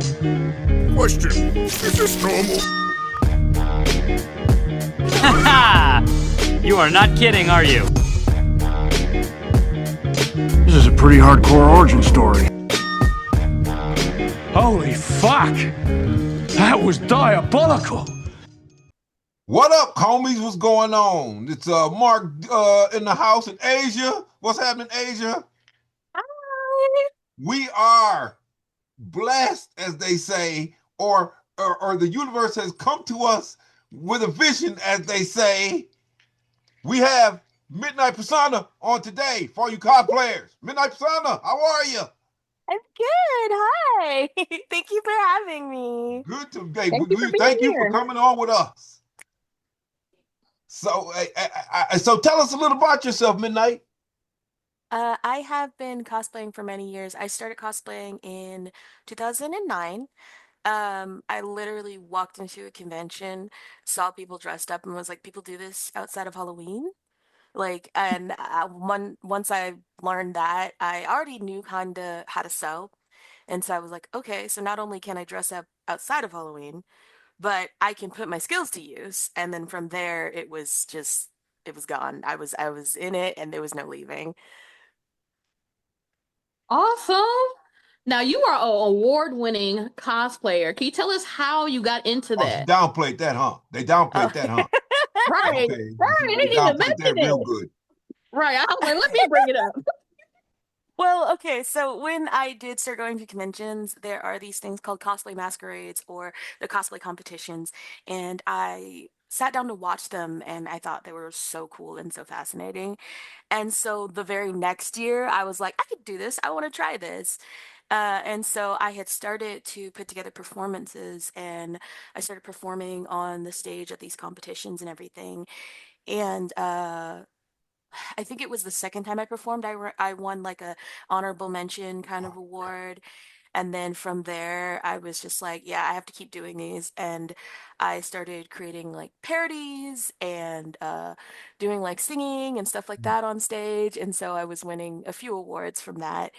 Question, is this normal? Ha! You are not kidding, are you? This is a pretty hardcore origin story. Holy fuck! That was diabolical! What up, homies? What's going on? It's Mark in the house in Asia. What's happening, Asia? Hi. We are blessed, as they say, or the universe has come to us with a vision, as they say. We have Midnight Pursona on today for all you cosplayers. Midnight Pursona, how are you? I'm good. Hi. Thank you for having me. Good today. Thank you for being Thank you for here. coming on with us. So, so tell us a little about yourself, Midnight. I have been cosplaying for many years. I started cosplaying in 2009. I literally walked into a convention, saw people dressed up, and was like, people do this outside of Halloween? Like, and once I learned that, I already knew kind of how to sew. And so I was like, okay, so not only can I dress up outside of Halloween, but I can put my skills to use. And then from there, it was gone. I was in it and there was no leaving. Awesome. Now you are an award-winning cosplayer. Can you tell us how you got into Oh, she that? downplayed that, huh? They Oh. downplayed that, huh? Right, Okay, right. they I didn't even downplayed that mention real it. good. Right. I was like, let me bring it up. Well, okay, so when I did start going to conventions, there are these things called cosplay masquerades or the cosplay competitions, and I sat down to watch them and I thought they were so cool and so fascinating. And so the very next year, I was like, I could do this. I want to try this. And so I had started to put together performances and I started performing on the stage at these competitions and everything. And I think it was the second time I performed, I won like a honorable mention kind of award. And then from there, I was just like, yeah, I have to keep doing these. And I started creating like parodies and doing like singing and stuff like that on stage. And so I was winning a few awards from that,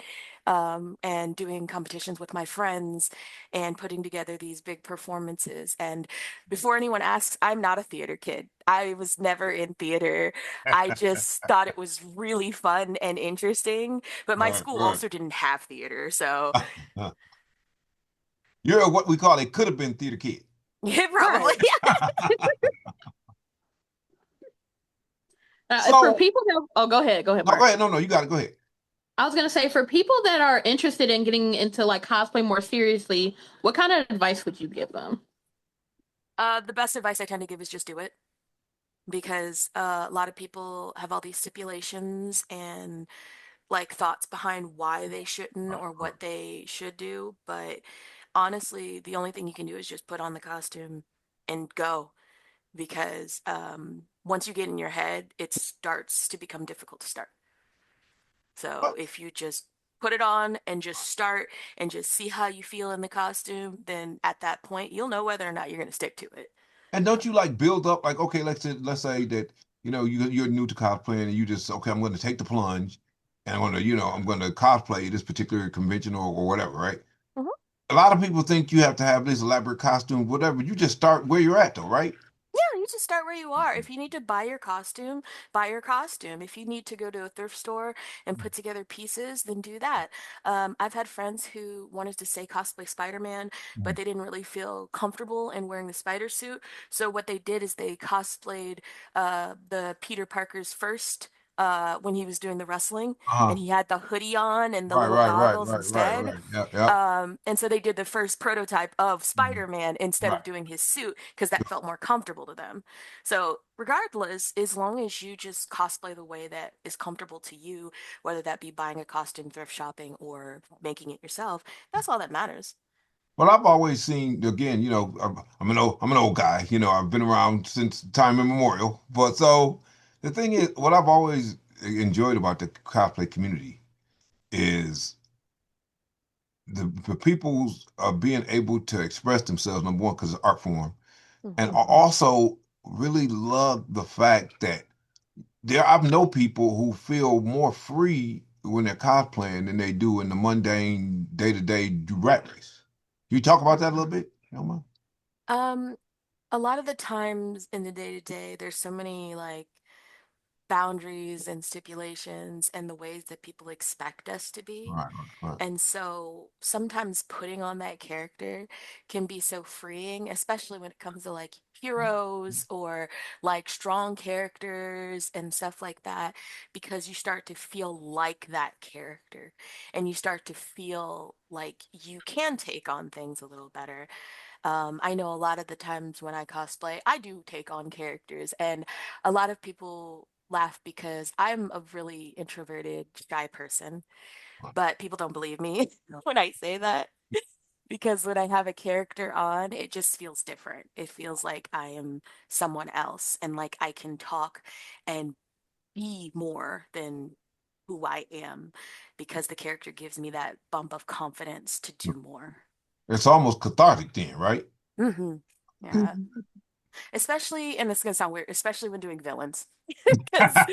and doing competitions with my friends and putting together these big performances. And before anyone asks, I'm not a theater kid. I was never in theater. I just thought it was really fun and interesting. But my school Right. also didn't have theater, so You're what we call a could have been theater kid. yeah, probably. Right. For So, people that, oh, go ahead. Go ahead, no, go Mark. ahead. No, you got to go ahead. I was gonna say for people that are interested in getting into like cosplay more seriously, what kind of advice would you give them? The best advice I tend to give is just do it because a lot of people have all these stipulations and like thoughts behind why they shouldn't or what they should do. But honestly, the only thing you can do is just put on the costume and go because once you get in your head, it starts to become difficult to start. So But, if you just put it on and just start and just see how you feel in the costume, then at that point, you'll know whether or not you're going to stick to it. and don't you like build up like okay, let's say that you're new to cosplaying and you just okay, I'm going to take the plunge and I'm going to cosplay this particular convention or whatever, right? Mhm. A lot of people think you have to have this elaborate costume, whatever. You just start where you're at, though, right? Yeah, you just start where you are. If you need to buy your costume, buy your costume. If you need to go to a thrift store and put together pieces, then do that. I've had friends who wanted to say cosplay Spider-Man, but they didn't really feel comfortable in wearing the spider suit. So what they did is they cosplayed the Peter Parker's first when he was doing the wrestling, Uh-huh. and he had the hoodie on and the Right, little right, right, goggles right, right, instead. right. Yeah, yeah. And so they did the first prototype of Mhm. Spider-Man instead Right. of doing his suit because that felt more comfortable to them. So, regardless, as long as you just cosplay the way that is comfortable to you, whether that be buying a costume thrift shopping or making it yourself, that's all that matters. Well, I've always seen, again, I'm an old guy. I've been around since time immemorial. But so the thing is, what I've always enjoyed about the cosplay community is the people's being able to express themselves, number one, because of art form. And I Hmm. also really love the fact that I've know people who feel more free when they're cosplaying than they do in the mundane day-to-day rat race. You talk about that a little bit? You don't mind? Um, a lot of the times in the day to day, there's so many like boundaries and stipulations and the ways that people expect us to be. Right, right, And so sometimes putting on that character can be so freeing, especially when it comes to like heroes or like strong characters and stuff like that, because you start to feel like that character and you start to feel like you can take on things a little better. I know a lot of the times when I cosplay, I do take on characters, and a lot of people laugh because I'm a really introverted, shy person, right. but people don't believe me when I say that because when I have a character on, it just feels different. It feels like I am someone else and like I can talk and be more than who I am because the character gives me that bump of confidence to do more. It's almost cathartic then, right? Hmm. Yeah. Especially, and it's gonna sound weird, especially when doing villains. Because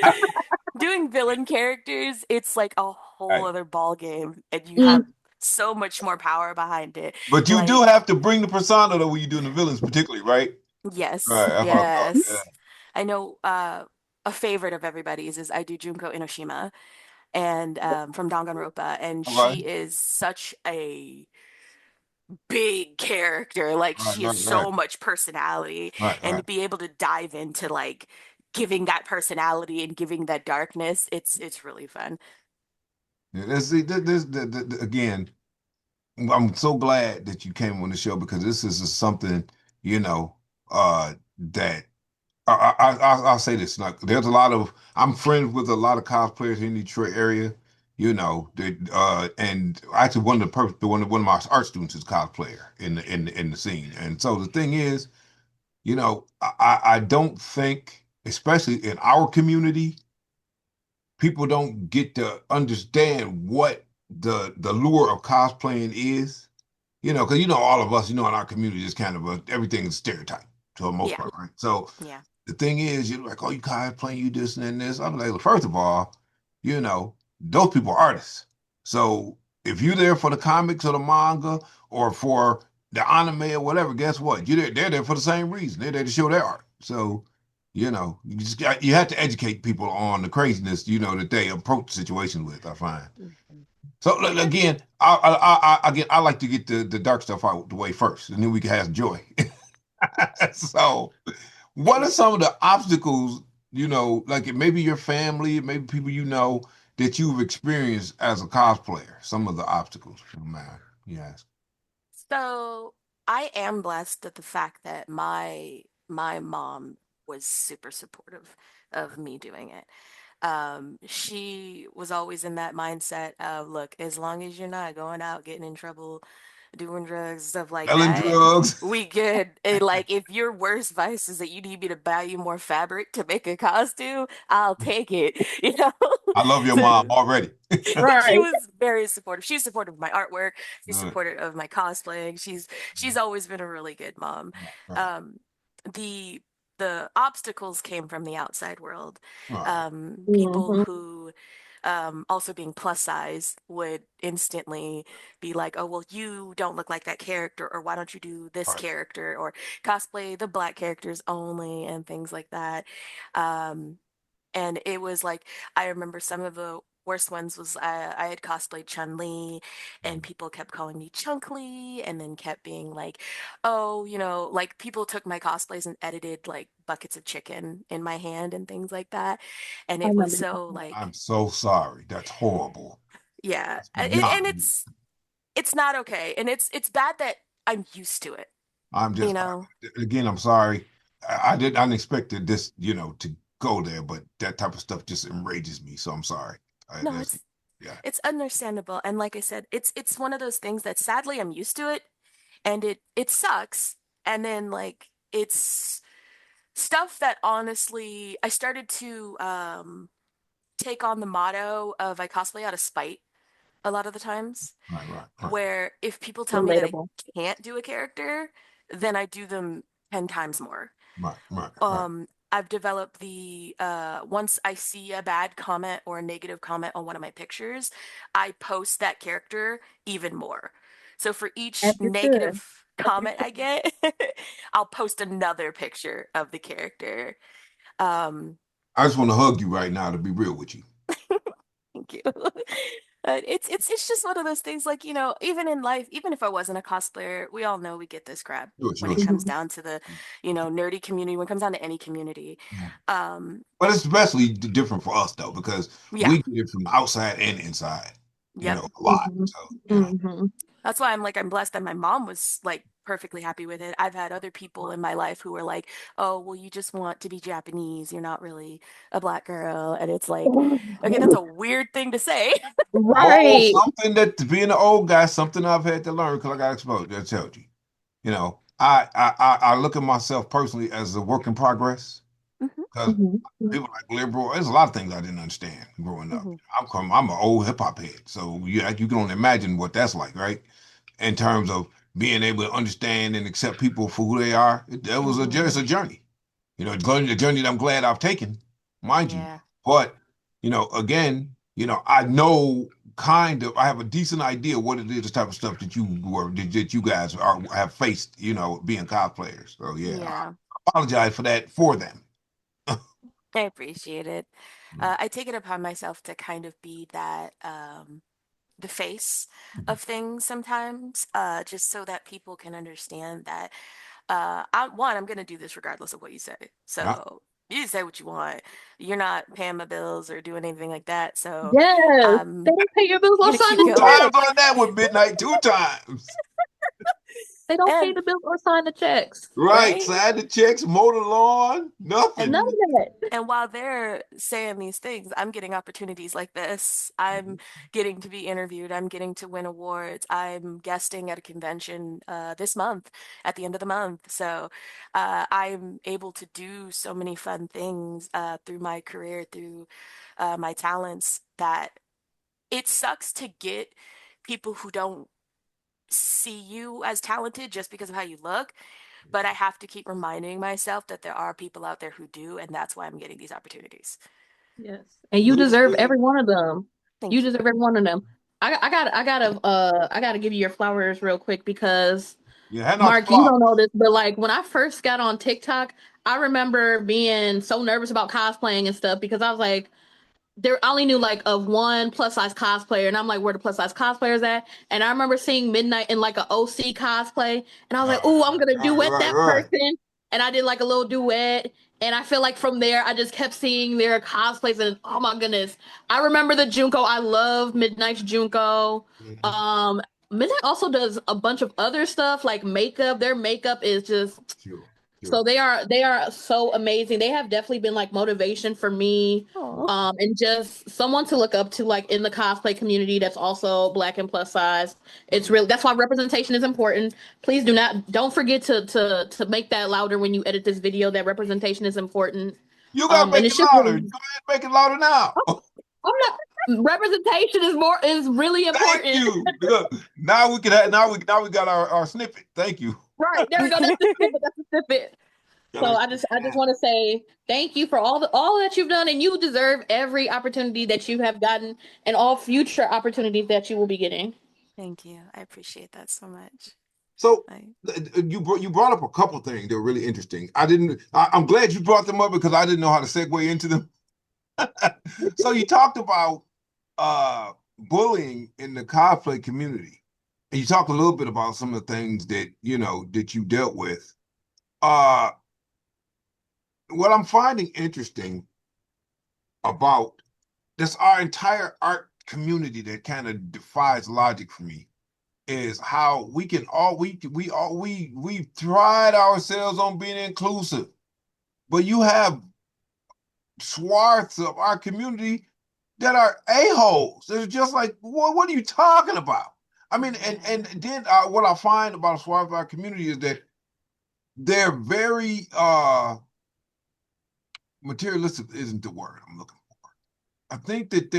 doing villain characters, it's like a whole Right. other ball game, and you have Mm. so much more power behind it. But you do Like, have to bring the persona though when you're doing the villains, particularly, right? yes, Right. That's what I thought. Yeah. yes. I know a favorite of everybody's is I do Junko Inoshima and from Danganronpa, and Okay. she is such a big character. Like Right, she has right, right, so much personality, right, and right. to be able to dive into like giving that personality and giving that darkness, it's really fun. Yeah, see, again, I'm so glad that you came on the show because this is just something, you know, that I'll say this. Like, there's a lot of I'm friends with a lot of cosplayers in the Detroit area, and actually one of my art students is a cosplayer in the scene. And so the thing is, I don't think, especially in our community, people don't get to understand what the lure of cosplaying is. Because all of us, in our community is kind of everything is stereotype to the most Yeah, part, right? So yeah, the thing is, you're like, oh, you cosplaying, you this and then this. I'm like, well, first of all, those people are artists. So if you're there for the comics or the manga or for the anime or whatever, guess what? They're there for the same reason. They're there to show their art. So, you have to educate people on the craziness, that they approach the situation with, I find. mhm. So Yeah. again, again, I like to get the dark stuff out the way first, and then we can have joy. So, what are some of the obstacles, like maybe your family, maybe people that you've experienced as a cosplayer? Some of the obstacles, if you don't mind, yes. So I am blessed at the fact that my mom was super supportive of me doing it. She was always in that mindset of, look, as long as you're not going out getting in trouble, doing drugs, stuff like Selling that, drugs. we good. And like, if your worst vice is that you need me to buy you more fabric to make a costume, I'll take it, you know? I love your mom So already. she Right. was very supportive. She's supportive of my artwork. She's Right, supportive of my cosplaying. She's always been a really good mom. right, Um, the the obstacles came from the outside world. right, People Hmm. who also being plus size would instantly be like, oh, well, you don't look like that character, or why don't you do this right. character, or cosplay the black characters only, and things like that. Um, and it was like, I remember some of the worst ones was I had cosplayed Chun-Li and people kept calling me Chunk-Li and then kept being like, oh, like people took my cosplays and edited like buckets of chicken in my hand and things like that. And I it was remember. so I'm like, so sorry. That's horrible. yeah, That's and beyond me. it's not okay. And it's bad that I'm used to it, I'm you just know? again, I'm sorry. I didn't expect this, to go there, but that type of stuff just enrages me. So I'm sorry. No, That's yeah. it's understandable. And like I said, it's one of those things that sadly I'm used to it and it sucks. And then like it's stuff that honestly I started to take on the motto of I cosplay out of spite a lot of the times, Right, right, right, where if people tell me that I Relatable. can't do a character, then I do them 10 times more. right, right, right. I've developed the once I see a bad comment or a negative comment on one of my pictures, I post that character even more. So for As each you should. negative comment I get, I'll post another picture of the character. Um, I just want to hug you right now to be real with you. Thank you. But it's just one of those things like, even in life, even if I wasn't a cosplayer, we all know we get this crap Sure, when sure, it sure. comes Mhm. down to the, nerdy community, when it comes down to any community. Yeah. Um, But it's especially different for us though, because yeah. we get it from the outside and inside, Yep. a lot. Mhm. So, Mhm. That's why I'm blessed that my mom was like perfectly happy with it. I've had other people in my life who were like, "Oh, well, you just want to be Japanese. You're not really a black girl." And it's like, okay, that's a weird thing to say. oh, Right. something that being an old guy, something I've had to learn because I got exposed. I told you. I look at myself personally as a work in progress Hmm. because Mhm. people like liberal. There's a lot of things I didn't understand growing up. Hmm. I'm an old hip hop head, so you can only imagine what that's like, right? In terms of being able to understand and accept people for who they are. It's a journey. A journey that I'm glad I've taken, mind you. Yeah. But again, I know kind of I have a decent idea what it is, the type of stuff that you guys have faced, being cosplayers. So yeah, I Yeah. apologize for that for them. I appreciate it. I take it upon myself to kind of be that the face of things sometimes, just so that people can understand that I'm gonna do this regardless of what you say. Yeah. So you say what you want. You're not paying my bills or doing anything like that. So Yes. They I'm don't pay your bills or gonna sign keep the Two going. times check. on that with Midnight, two times. They don't pay And the bills or sign the checks. Right, right? side the checks, mow the lawn, None nothing. of that. And while they're saying these things, I'm getting opportunities like this. I'm getting to be interviewed. I'm getting to win awards. I'm guesting at a convention this month, at the end of the month. So I'm able to do so many fun things through my career, through my talents, that it sucks to get people who don't see you as talented just because of how you look. But I have to keep reminding myself that there are people out there who do, and that's why I'm getting these opportunities. Yes. And you deserve Understood. every one of them. You Thank you. deserve every one of them. I gotta give you your flowers real quick because Yeah, hand out the Mark, you don't know flowers. this, but like when I first got on TikTok, I remember being so nervous about cosplaying and stuff because I was like, I only knew like of one plus size cosplayer, and I'm like, where the plus size cosplayers at? And I remember seeing Midnight in like a OC cosplay, and I was like, oh, I'm gonna duet Right, that right. person, and I did like a little duet, and I feel like from there I just kept seeing their cosplays, and oh my goodness, I remember the Junko. I love Midnight's Junko. Mhm. Um, Midnight also does a bunch of other stuff like makeup. Their makeup is just Sure, so sure. they are so amazing. They have definitely been like motivation for me. Oh, And just someone to look up to like in the cosplay community that's also black and plus size. It's Mhm. real that's why representation is important. Please don't forget to make that louder when you edit this video that representation is important. You gotta And make it it should louder. really Go ahead, make it louder now. I'm not representation is really Thank important. you. Look, now we can have now we got our snippet. Thank you. Right. There we go. That's the snippet. That's the snippet. So I just want to say thank you for all that you've done, and you deserve every opportunity that you have gotten, and all future opportunities that you will be getting. thank you. I appreciate that so much. So Like, you brought up a couple things that were really interesting. I'm glad you brought them up because I didn't know how to segue into them. So you talked about bullying in the cosplay community. And you talked a little bit about some of the things that you dealt with. Uh what I'm finding interesting about this our entire art community that kind of defies logic for me is how we can all we all we pride ourselves on being inclusive, but you have swaths of our community that are a-holes. They're just like, what are you talking about? I mean, and yeah. then what I find about a swath of our community is that they're very materialistic isn't the word I'm looking for. I think that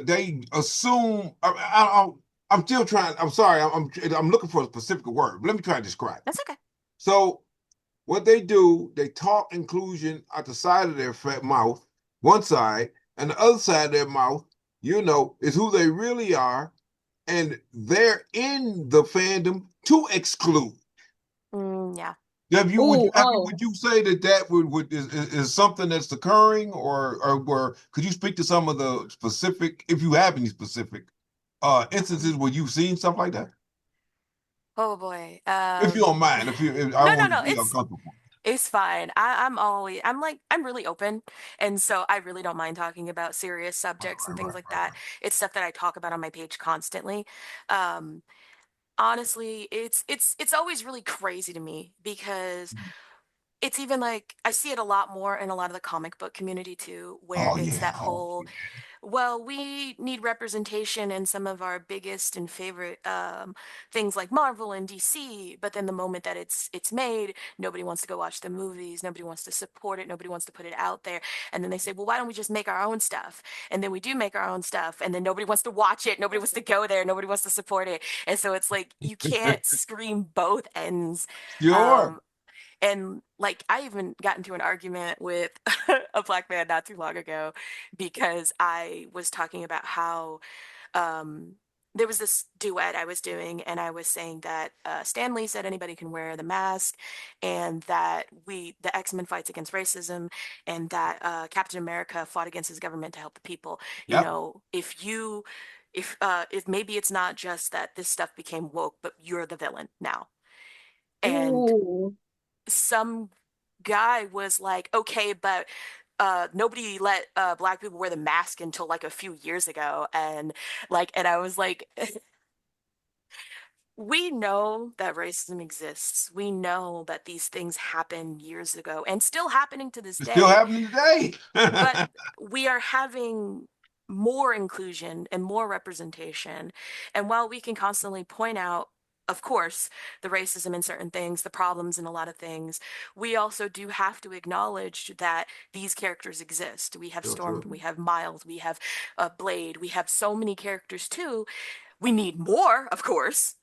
they assume. I'm still trying. I'm sorry. I'm looking for a specific word. But let me try to describe it. That's okay. So what they do, they talk inclusion at the side of their fat mouth, one side, and the other side of their mouth, is who they really are, and they're in the fandom to exclude. Yeah. Have you Ooh, would you say that would is something that's occurring, or could you speak to some of the specific, if you have any specific instances where you've seen stuff like that? Oh boy. If you don't mind, if I No, don't no, want no. to be uncomfortable. It's fine. I'm really open. And so I really don't mind talking about serious subjects and things like that. Right. It's stuff that I talk about on my page constantly. Um, Honestly, it's always really crazy to me because it's even like I see it a lot more in a lot of the comic book community too, where Oh it's yeah. that Oh whole, yeah. well, we need representation in some of our biggest and favorite things like Marvel and DC, but then the moment that it's made, nobody wants to go watch the movies, nobody wants to support it, nobody wants to put it out there. And then they say, well, why don't we just make our own stuff? And then we do make our own stuff, and then nobody wants to watch it, nobody wants to go there, nobody wants to support it. And so it's like you can't scream both ends. Sure. Um, and like I even got into an argument with a black man not too long ago because I was talking about how um, there was this duet I was doing, and I was saying that Stan Lee said anybody can wear the mask, and that the X-Men fights against racism, and that Captain America fought against his government to help the people. You Yep. know, if maybe it's not just that this stuff became woke, but you're the villain now. And ooh. some guy was like, okay, but nobody let black people wear the mask until like a few years ago. And I was like, we know that racism exists. We know that these things happened years ago and still happening to this It's still day. happening today. But we are having more inclusion and more representation. And while we can constantly point out, of course, the racism in certain things, the problems in a lot of things, we also do have to acknowledge that these characters exist. We have Sure, Storm, sure. we have Miles, we have Blade, we have so many characters too. We need more, of course,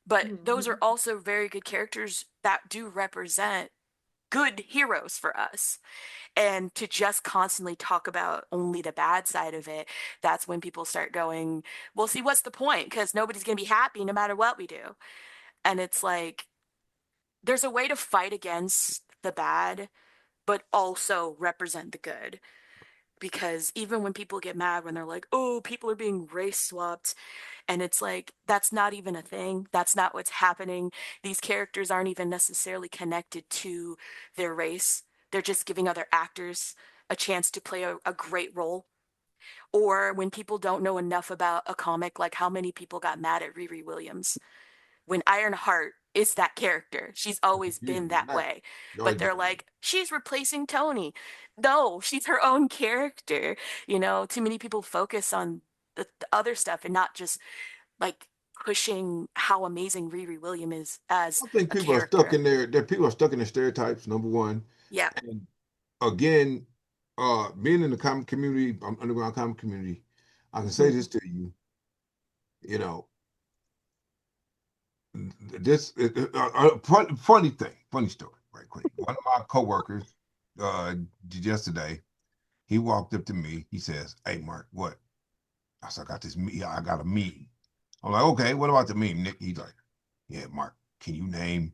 but those are Mhm. also very good characters that do represent good heroes for us. And to just constantly talk about only the bad side of it, that's when people start going, well, see, what's the point? Because nobody's going to be happy no matter what we do. And it's like, there's a way to fight against the bad, but also represent the good. Because even when people get mad when they're like, oh, people are being race swapped, and it's like, that's not even a thing. That's not what's happening. These characters aren't even necessarily connected to their race. They're just giving other actors a chance to play a great role. Or when people don't know enough about a comic, like how many people got mad at Riri Williams when Ironheart is that character. She's always Excuse been me. that Nice. way. Go But ahead, they're go like, she's replacing Tony. No, she's her own character. Too many people focus on the other stuff and not just like pushing how amazing Riri Williams is as I think a people are stuck character. in their people are stuck in their stereotypes, number one. Yeah. And again, being in the comic community, underground comic community, I can say Mhm. this to you, you know, this funny story, right quick. One of my coworkers, uh, yesterday, he walked up to me. He says, "Hey, Mark, what?" I said, "I got this. I got a meme." I'm like, "Okay, what about the meme, Nick?" He's like, "Yeah, Mark, can you name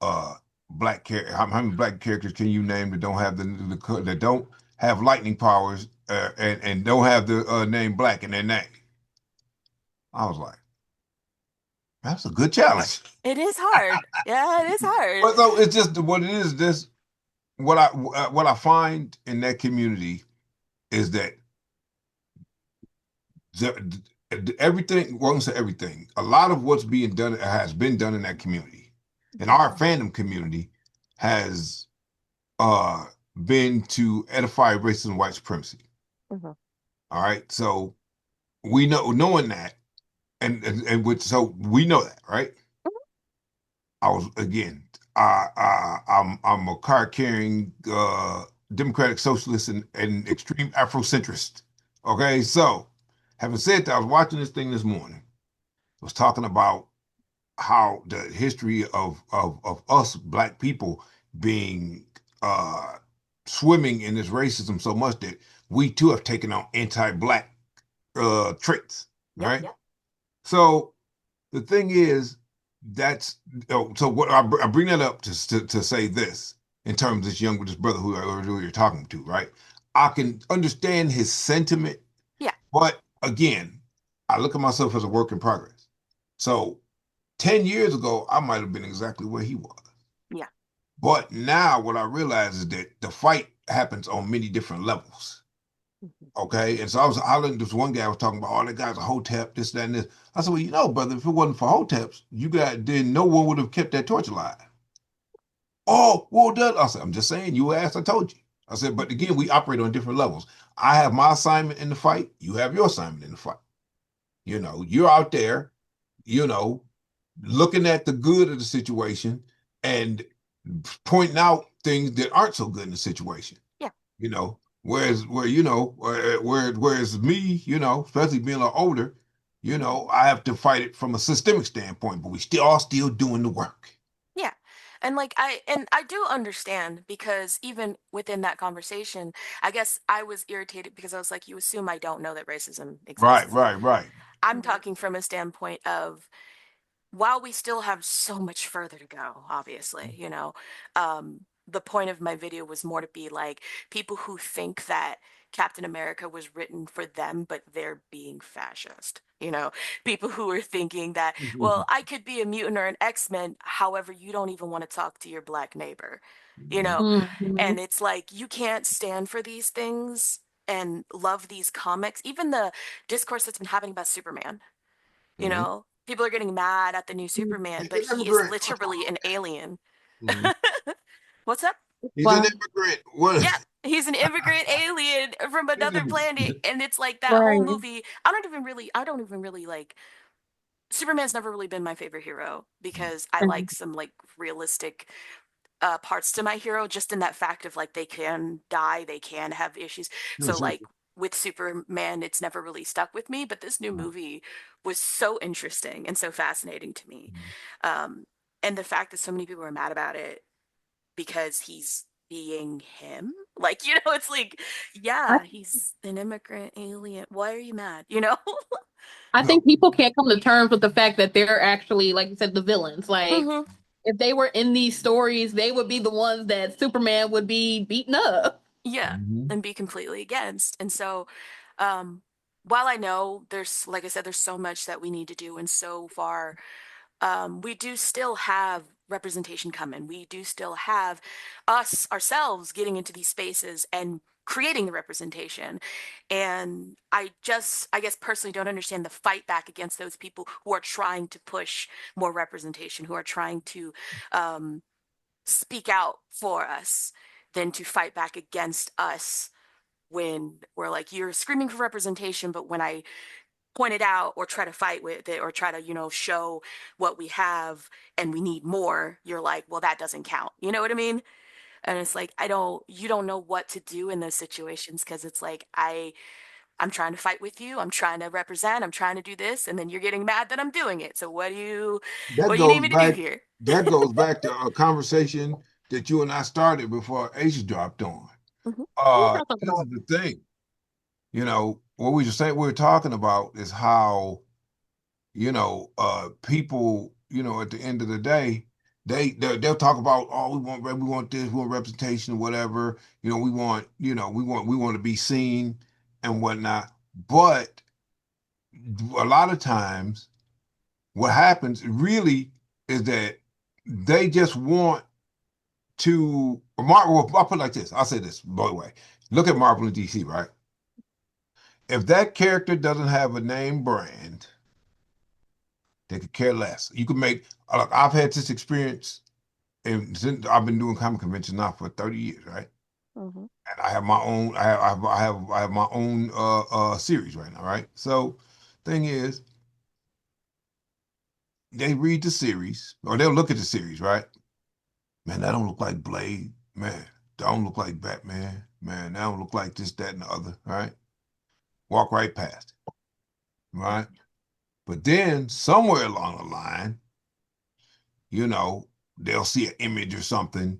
uh black character? How many black characters can you name that don't have that don't have lightning powers and don't have the name black in their name?" I was like, "That's a good challenge." It is hard. Yeah, it is hard. But so it's just what it is. This what I find in that community is that everything. Well, I won't say everything. A lot of what's being done has been done in that community, and our fandom community has uh been to edify racism and white supremacy. Mhm. All right. So we knowing that and which so we know that, right? I was again, I'm a card carrying democratic socialist and extreme Afrocentrist. Okay, so having said that, I was watching this thing this morning. It was talking about how the history of us black people being swimming in this racism so much that we too have taken on anti-black traits, Yep. right? So the thing is, that's so what I bring that up to say this in terms of this brother who you're talking to, right? I can understand his sentiment, Yeah. but again, I look at myself as a work in progress. So 10 years ago, I might have been exactly where he was. Yeah. But now what I realize is that the fight happens on many different levels. Mhm. Okay. And so I was hollering, this one guy was talking about, oh, that guy's a hotep, this, that, and this. I said, well, you know, brother, if it wasn't for hoteps, then no one would have kept that torch alive. Oh, well done. I said, I'm just saying, you asked, I told you. I said, but again, we operate on different levels. I have my assignment in the fight, you have your assignment in the fight. You know, you're out there, you know, looking at the good of the situation and pointing out things that aren't so good in the situation. Yeah. You know, whereas me, you know, especially being a little older, you know, I have to fight it from a systemic standpoint, but we still doing the work. Yeah. And like I do understand because even within that conversation, I guess I was irritated because I was like, you assume I don't know that racism Right, exists. right, right. I'm talking from a standpoint of while we still have so much further to go, obviously, the point of my video was more to be like people who think that Captain America was written for them, but they're being fascist. People who are thinking that, well, I could be a mutant or an X-Men, however, you don't even want to talk to your black neighbor, you know? Mhm. And it's like you can't stand for these things and love these comics. Even the discourse that's been happening about Superman, Mhm. people are getting mad at the new Superman, He's but an he is immigrant. literally an alien. Mhm. What's up? He's an Wow. immigrant. What? Yeah, he's an immigrant alien from He's another an planet, and it's like that whole Right. movie. I don't even really like. Superman's never really been my favorite hero because I like some like realistic parts to my hero, just in that fact of like they can die, they can have issues. Sure, So sure. like with Superman, it's never really stuck with me, but this new movie was so interesting and so fascinating to me. Um, and the fact that so many people are mad about it because he's being him, like, it's like, I yeah, he's an immigrant alien. Why are you mad? I No. think people can't come to terms with the fact that they're actually, like you said, the villains. Like, Hmm. if they were in these stories, they would be the ones that Superman would be beating up. Yeah, Mhm. and be completely against. And so, um, while I know there's, like I said, there's so much that we need to do, and so far, we do still have representation coming. We do still have us ourselves getting into these spaces and creating the representation. And I guess personally don't understand the fight back against those people who are trying to push more representation, who are trying to um, speak out for us than to fight back against us when we're like, you're screaming for representation, but when I point it out or try to fight with it or try to, show what we have and we need more, you're like, well, that doesn't count. You know what I mean? And it's like, you don't know what to do in those situations because it's like, I'm trying to fight with you. I'm trying to represent. I'm trying to do this. And then you're getting mad that I'm doing it. So That what do you need goes me to do back. here? That goes back to a conversation that you and I started before Ace dropped on. Hmm. What was I talking This is about? the thing. You know, what we were talking about is how, people, at the end of the day, they'll talk about, oh, we want this, we want representation or whatever. We want to be seen and whatnot. But a lot of times what happens really is that they just want to Marvel. I'll put it like this. I'll say this, by the way. Look at Marvel and DC, right? If that character doesn't have a name brand, they could care less. You can make. Look, I've had this experience, and since I've been doing comic conventions now for 30 years, right? Hmm. And I have my own. I have my own series right now, right? So, thing is, they read the series or they'll look at the series, right? Man, that don't look like Blade. Man, that don't look like Batman. Man, that don't look like this, that, and the other, right? Walk right past it, right? But then somewhere along the line, you know, they'll see an image or something,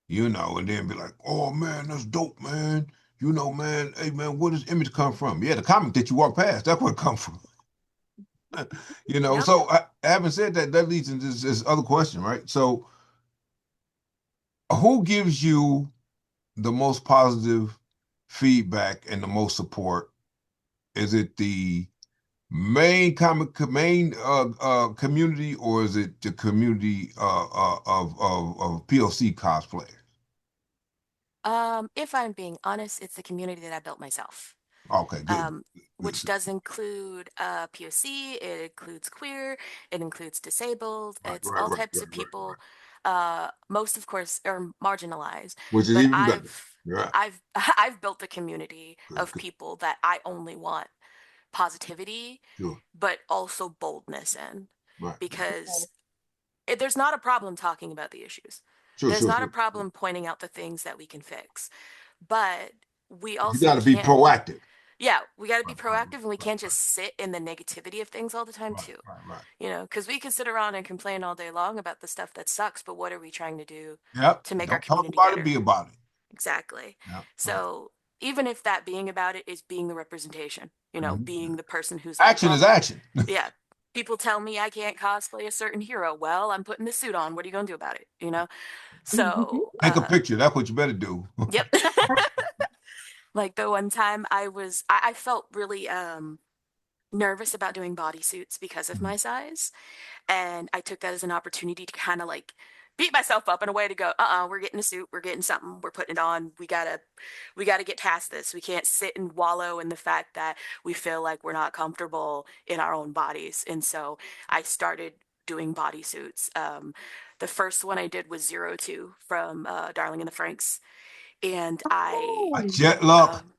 and then be like, "Oh man, that's dope, man." Man, hey man, where does image come from? Yeah, the comic that you walk past, that's where it come from. Yep. So having said that, that leads into this other question, right? So who gives you the most positive feedback and the most support? Is it the main community, or is it the community of POC cosplayers? If I'm being honest, it's the community that I built myself. Okay, good. um, which does include POC, it includes queer, it includes disabled, Right, it's right, all right, types right, of right, right. people. Most, of course, are marginalized, Which is but even better. Right. I've built a community Good, of good. people that I only want positivity, Sure. but also boldness in, Right, right. because there's not a problem talking about the issues. Sure, There's sure, not a sure. problem pointing out the things that we can fix, but we You also got to be can't, proactive. yeah, we got to be Right, right, proactive, and we right, can't just sit in the negativity of things all the time right, too. right, right. Because we can sit around and complain all day long about the stuff that sucks, but what are we trying to do Yep. to make our Don't talk community about it, be better? about it. Exactly. Yep. Right. So even if that being about it is being the representation, Mhm. being the person who's like, Action well, is action. yeah, people tell me I can't cosplay a certain hero. Well, I'm putting the suit on. What are you going to do about it? So, Take a picture. That's what you better do. yep. Like the one time I felt really nervous about doing bodysuits because of my size. And I took that as an opportunity to kind of like beat myself up in a way to go, we're getting a suit, we're getting something, we're putting it on. We gotta get past this. We can't sit and wallow in the fact that we feel like we're not comfortable in our own bodies. And so I started doing bodysuits. The first one I did was 02 from Darling in the Franxx. And I Oh. jet look. um,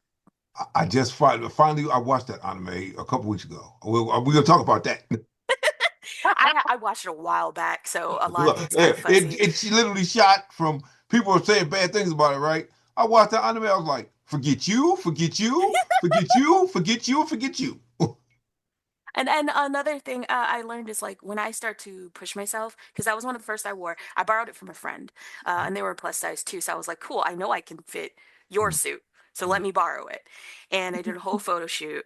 I just finally I watched that anime a couple weeks ago. We're gonna talk about that. I watched it a while back, so a lot of Look, it's kind of fuzzy. she literally shot from people were saying bad things about it, right? I watched that anime. I was like, forget you, forget you, forget you, forget you, forget you. And another thing I learned is like when I start to push myself, because that was one of the first I wore. I borrowed it from a friend, and they were plus size too. So I was like, cool, I know I can fit your suit, so let me borrow it. And I did a whole photo shoot,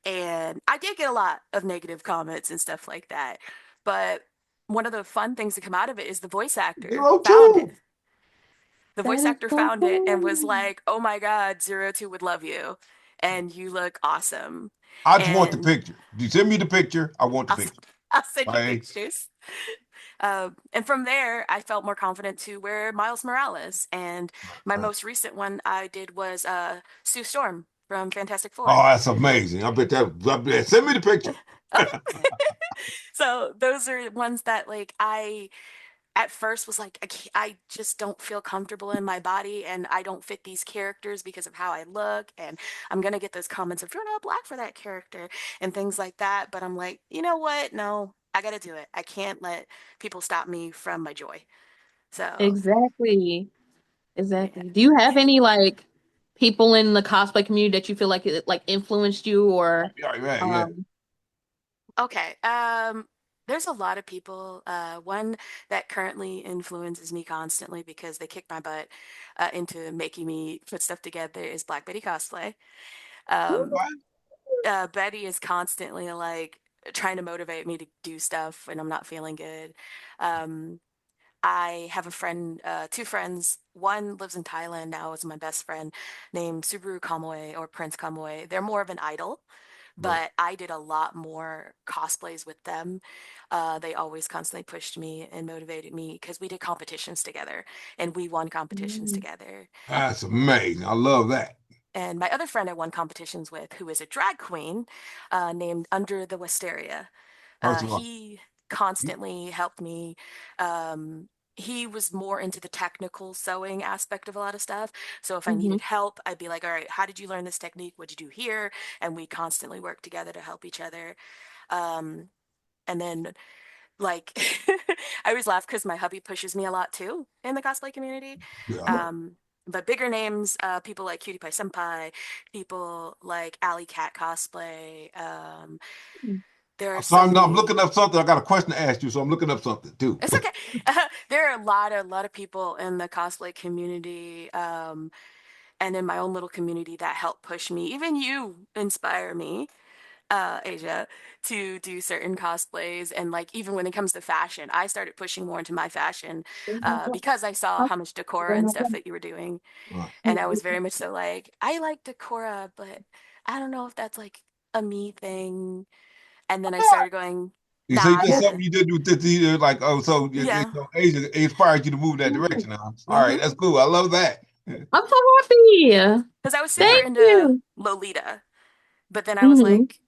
and I did get a lot of negative comments and stuff like that. But one of the fun things to come out of it is the voice actor Zero found it. two. The That voice is actor so found it and was cool. like, "Oh my God, 02 would love you, and you look awesome." I just want the And picture. You send me the picture. I want the I'll picture. I'll send you Right? pictures. And from there, I felt more confident to wear Miles Morales. And my Right. most recent one I did was Sue Storm from Fantastic Oh, Four. that's amazing. I bet send me the picture. Okay. So those are ones that like I at first was like I just don't feel comfortable in my body and I don't fit these characters because of how I look and I'm gonna get those comments of you're not black for that character and things like that. But I'm like, you know what? No, I gotta do it. I can't let people stop me from my joy. So Exactly. yeah. Exactly. Do you have any like people in the cosplay community that you feel like it like influenced you or Yeah, yeah, yeah. um Okay. There's a lot of people. One that currently influences me constantly because they kick my butt into making me put stuff together is Black Betty cosplay. Um, Betty is constantly like trying to motivate me to do stuff when I'm not feeling good. Um, I have a friend, two friends. One lives in Thailand now, is my best friend, named Subaru Kamui or Prince Kamui. They're more of an idol, Right. but I did a lot more cosplays with them. They always constantly pushed me and motivated me because we did competitions together and we won competitions mm, together. That's amazing. I love that. And my other friend I won competitions with, who is a drag queen, named Under the Wisteria. First of all, He constantly helped me. He was more into the technical sewing aspect of a lot of stuff. So if I mhm. needed help, I'd be like, all right, how did you learn this technique? What'd you do here? And we constantly work together to help each other. Um, and then like I always laugh because my hubby pushes me a lot too in the cosplay community. yeah. Um, but bigger names, people like Cutie Pie Senpai, people like Alley Cat Cosplay, There are So so I'm many. looking up something. I got a question to ask you, so I'm looking up something too. It's okay. There are a lot of people in the cosplay community, and in my own little community that help push me. Even you inspire me, Asia, to do certain cosplays. And like even when it comes to fashion, I started pushing more into my fashion because I saw how much decora and stuff that you were doing. Right. And I was very much so like, I like decora, but I don't know if that's like a me thing. And then I started going, You say nah, that's that, something you did with this, like, oh, yeah. so Asia inspired you to move that direction, huh? All right, Mm-hmm. that's cool. I love that. I'm so happy. Because I was super Thank into you. Lolita, but then I was Hmm. like,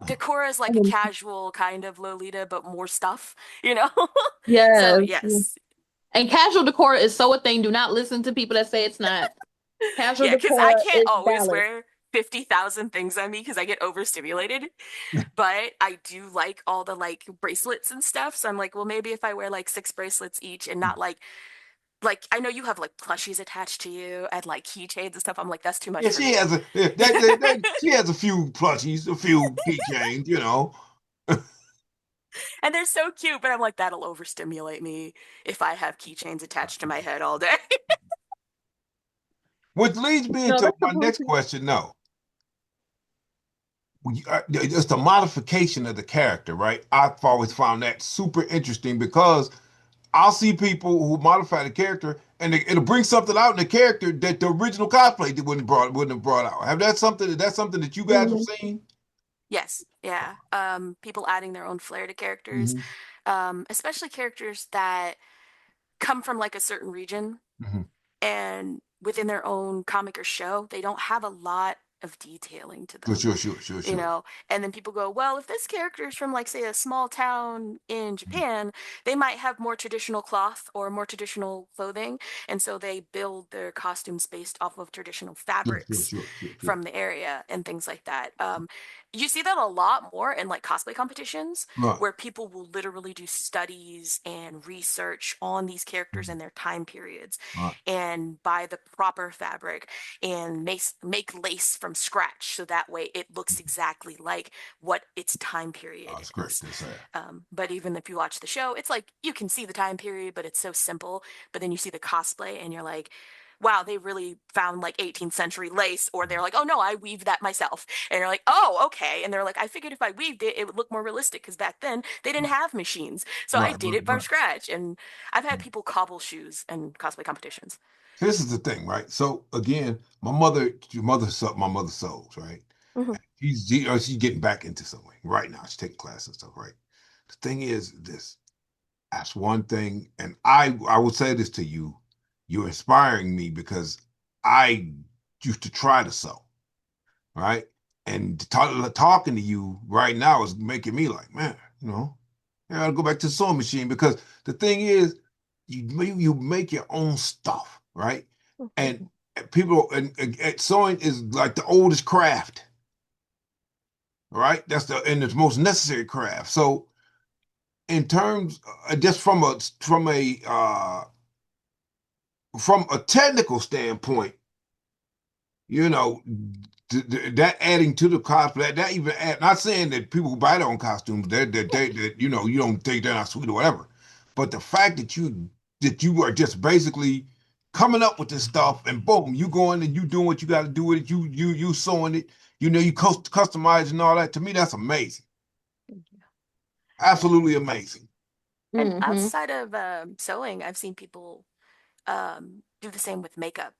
decora is like a casual kind of Lolita, but more stuff, you know? So Yes. yes. And casual decor is so a thing. Do not listen to people that say it's not. Casual Yeah, because I decor can't is always valid. wear 50,000 things on me because I get overstimulated. But I do like all the like bracelets and stuff. So I'm like, well, maybe if I wear like 6 bracelets each and not like I know you have like plushies attached to you and like keychains and stuff. I'm like, that's too much Yeah, for she me. has a she has a few plushies, a few keychains, you know. And they're so cute, but I'm like, that'll overstimulate me if I have keychains attached to my head all day. Which leads me No, into that's my next completely. question. No, just the modification of the character, right? I've always found that super interesting because I'll see people who modify the character and it'll bring something out in the character that the original cosplay wouldn't have brought out. Have that something? That's something that you guys have Mhm. seen? Yes, yeah. People adding their own flair to characters, Hmm. especially characters that come from like a certain region Hmm. and within their own comic or show, they don't have a lot of detailing to Sure, them, sure, sure, sure, you sure. know? And then people go, well, if this character is from like, say, a small town in Japan, they might have more traditional cloth or more traditional clothing. And so they build their costumes based off of traditional Sure, sure, fabrics sure, sure, sure. from the area and things like that. You see that a lot more in like cosplay competitions Right. where people will literally do studies and research on these characters Mhm. and their time periods Right. and buy the proper fabric and make lace from scratch so that way it looks exactly like what its time Oh, period it's great. is. That's sad. But even if you watch the show, it's like you can see the time period, but it's so simple. But then you see the cosplay and you're like, wow, they really found like 18th century lace, or they're like, oh no, I weaved that myself. And you're like, oh, okay. And they're like, I figured if I weaved it, it would look more realistic because back then they didn't have machines. So I Right, did right, it from right. scratch. And I've had people cobble shoes in cosplay competitions. So this is the thing, right? So again, my mother sews, right? Hmm. And she's getting back into sewing right now. She's taking classes and stuff, right? The thing is this. That's one thing, and I will say this to you: you're inspiring me because I used to try to sew, right? And talking to you right now is making me like, man, I gotta go back to the sewing machine because the thing is, you make your own stuff, right? And people and sewing is like the oldest craft, right? That's the most necessary craft. So in terms, just from a technical standpoint, you know, that adding to the cosplay, that even not saying that people who buy their own costumes, that you don't think they're not sweet or whatever, but the fact that you are just basically coming up with this stuff and boom, you going and you doing what you got to do with it, you sewing it, you customize and all that. To me, that's amazing, absolutely amazing. And Hmm. outside of sewing, I've seen people do the same with makeup.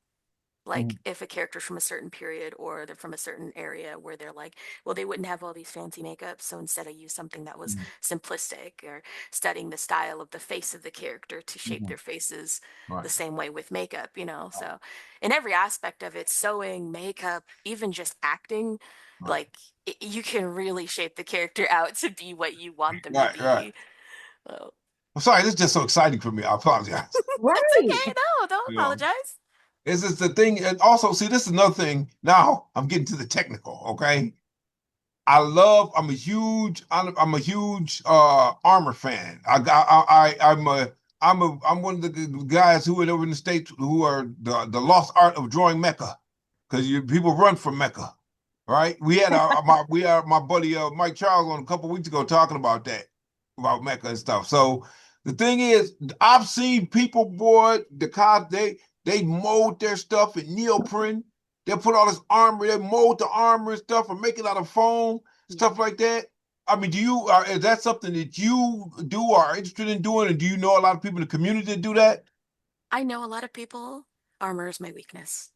Like Mhm. if a character's from a certain period or they're from a certain area where they're like, well, they wouldn't have all these fancy makeup, so instead I use something that was Mhm. simplistic, or studying the style of the face of the character to shape Mhm. their faces Right, the same way with makeup, you know? So in every aspect of it, sewing, makeup, even just acting, right, like you can really shape the character out to be what you want them to right, right. be. Well, I'm sorry, this is just so exciting for me. I apologize. it's Right. okay. No, don't You know, apologize. this is the thing, and also see, this is another thing. Now I'm getting to the technical. Okay, I'm a huge armor fan. I'm one of the guys who are over in the States who are the lost art of drawing mecha because you people run from mecha. right? We had my buddy Mike Charles on a couple weeks ago talking about that, about mecha and stuff. So the thing is, I've seen people, boy, they mold their stuff in neoprene. They put all this armor, they mold the armor and stuff and make it out of foam, stuff like that. I mean, is that something that you do or are interested in doing? And do you know a lot of people in the community that do that? I know a lot of people. Armor is my weakness.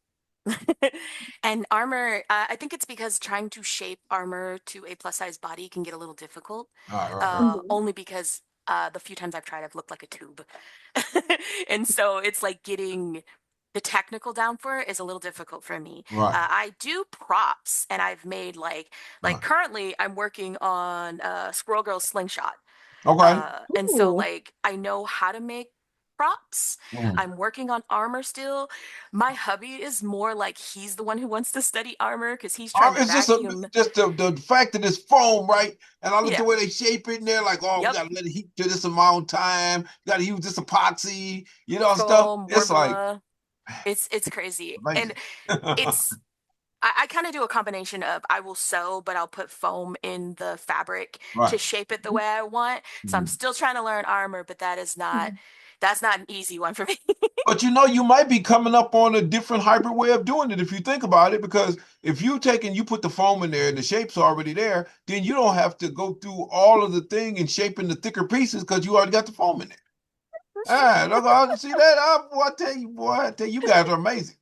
And armor, I think it's because trying to shape armor to a plus size body can get a little difficult. All right, right, Mhm. Only because the few times I've tried, I've looked like a tube. And so it's like getting the technical down for it is a little difficult for me. right, I do props, and I've made like right. currently I'm working on Squirrel Girl slingshot. Okay. And so Ooh. like I know how to make props. Mm. I'm working on armor still. My hubby is more like he's the one who wants to study armor because he's trying to It's vacuum. just the fact that it's foam, right? And I look at the Yeah. way they shape it, and they're like, oh, we Yep. gotta let it heat to this amount of time. You gotta use this epoxy, stuff. Foam, It's like Worbla. It's crazy. And amazing. it's I kind of do a combination of I will sew, but I'll put foam in the fabric to Right. shape it the way I want. So I'm Mhm. still trying to learn armor, but that's not an easy one for me. But you might be coming up on a different hybrid way of doing it if you think about it, because if you put the foam in there and the shape's already there, then you don't have to go through all of the thing and shaping the thicker pieces because you already got the foam in there. Ah, look, I see that. Boy, I tell you, you guys are amazing.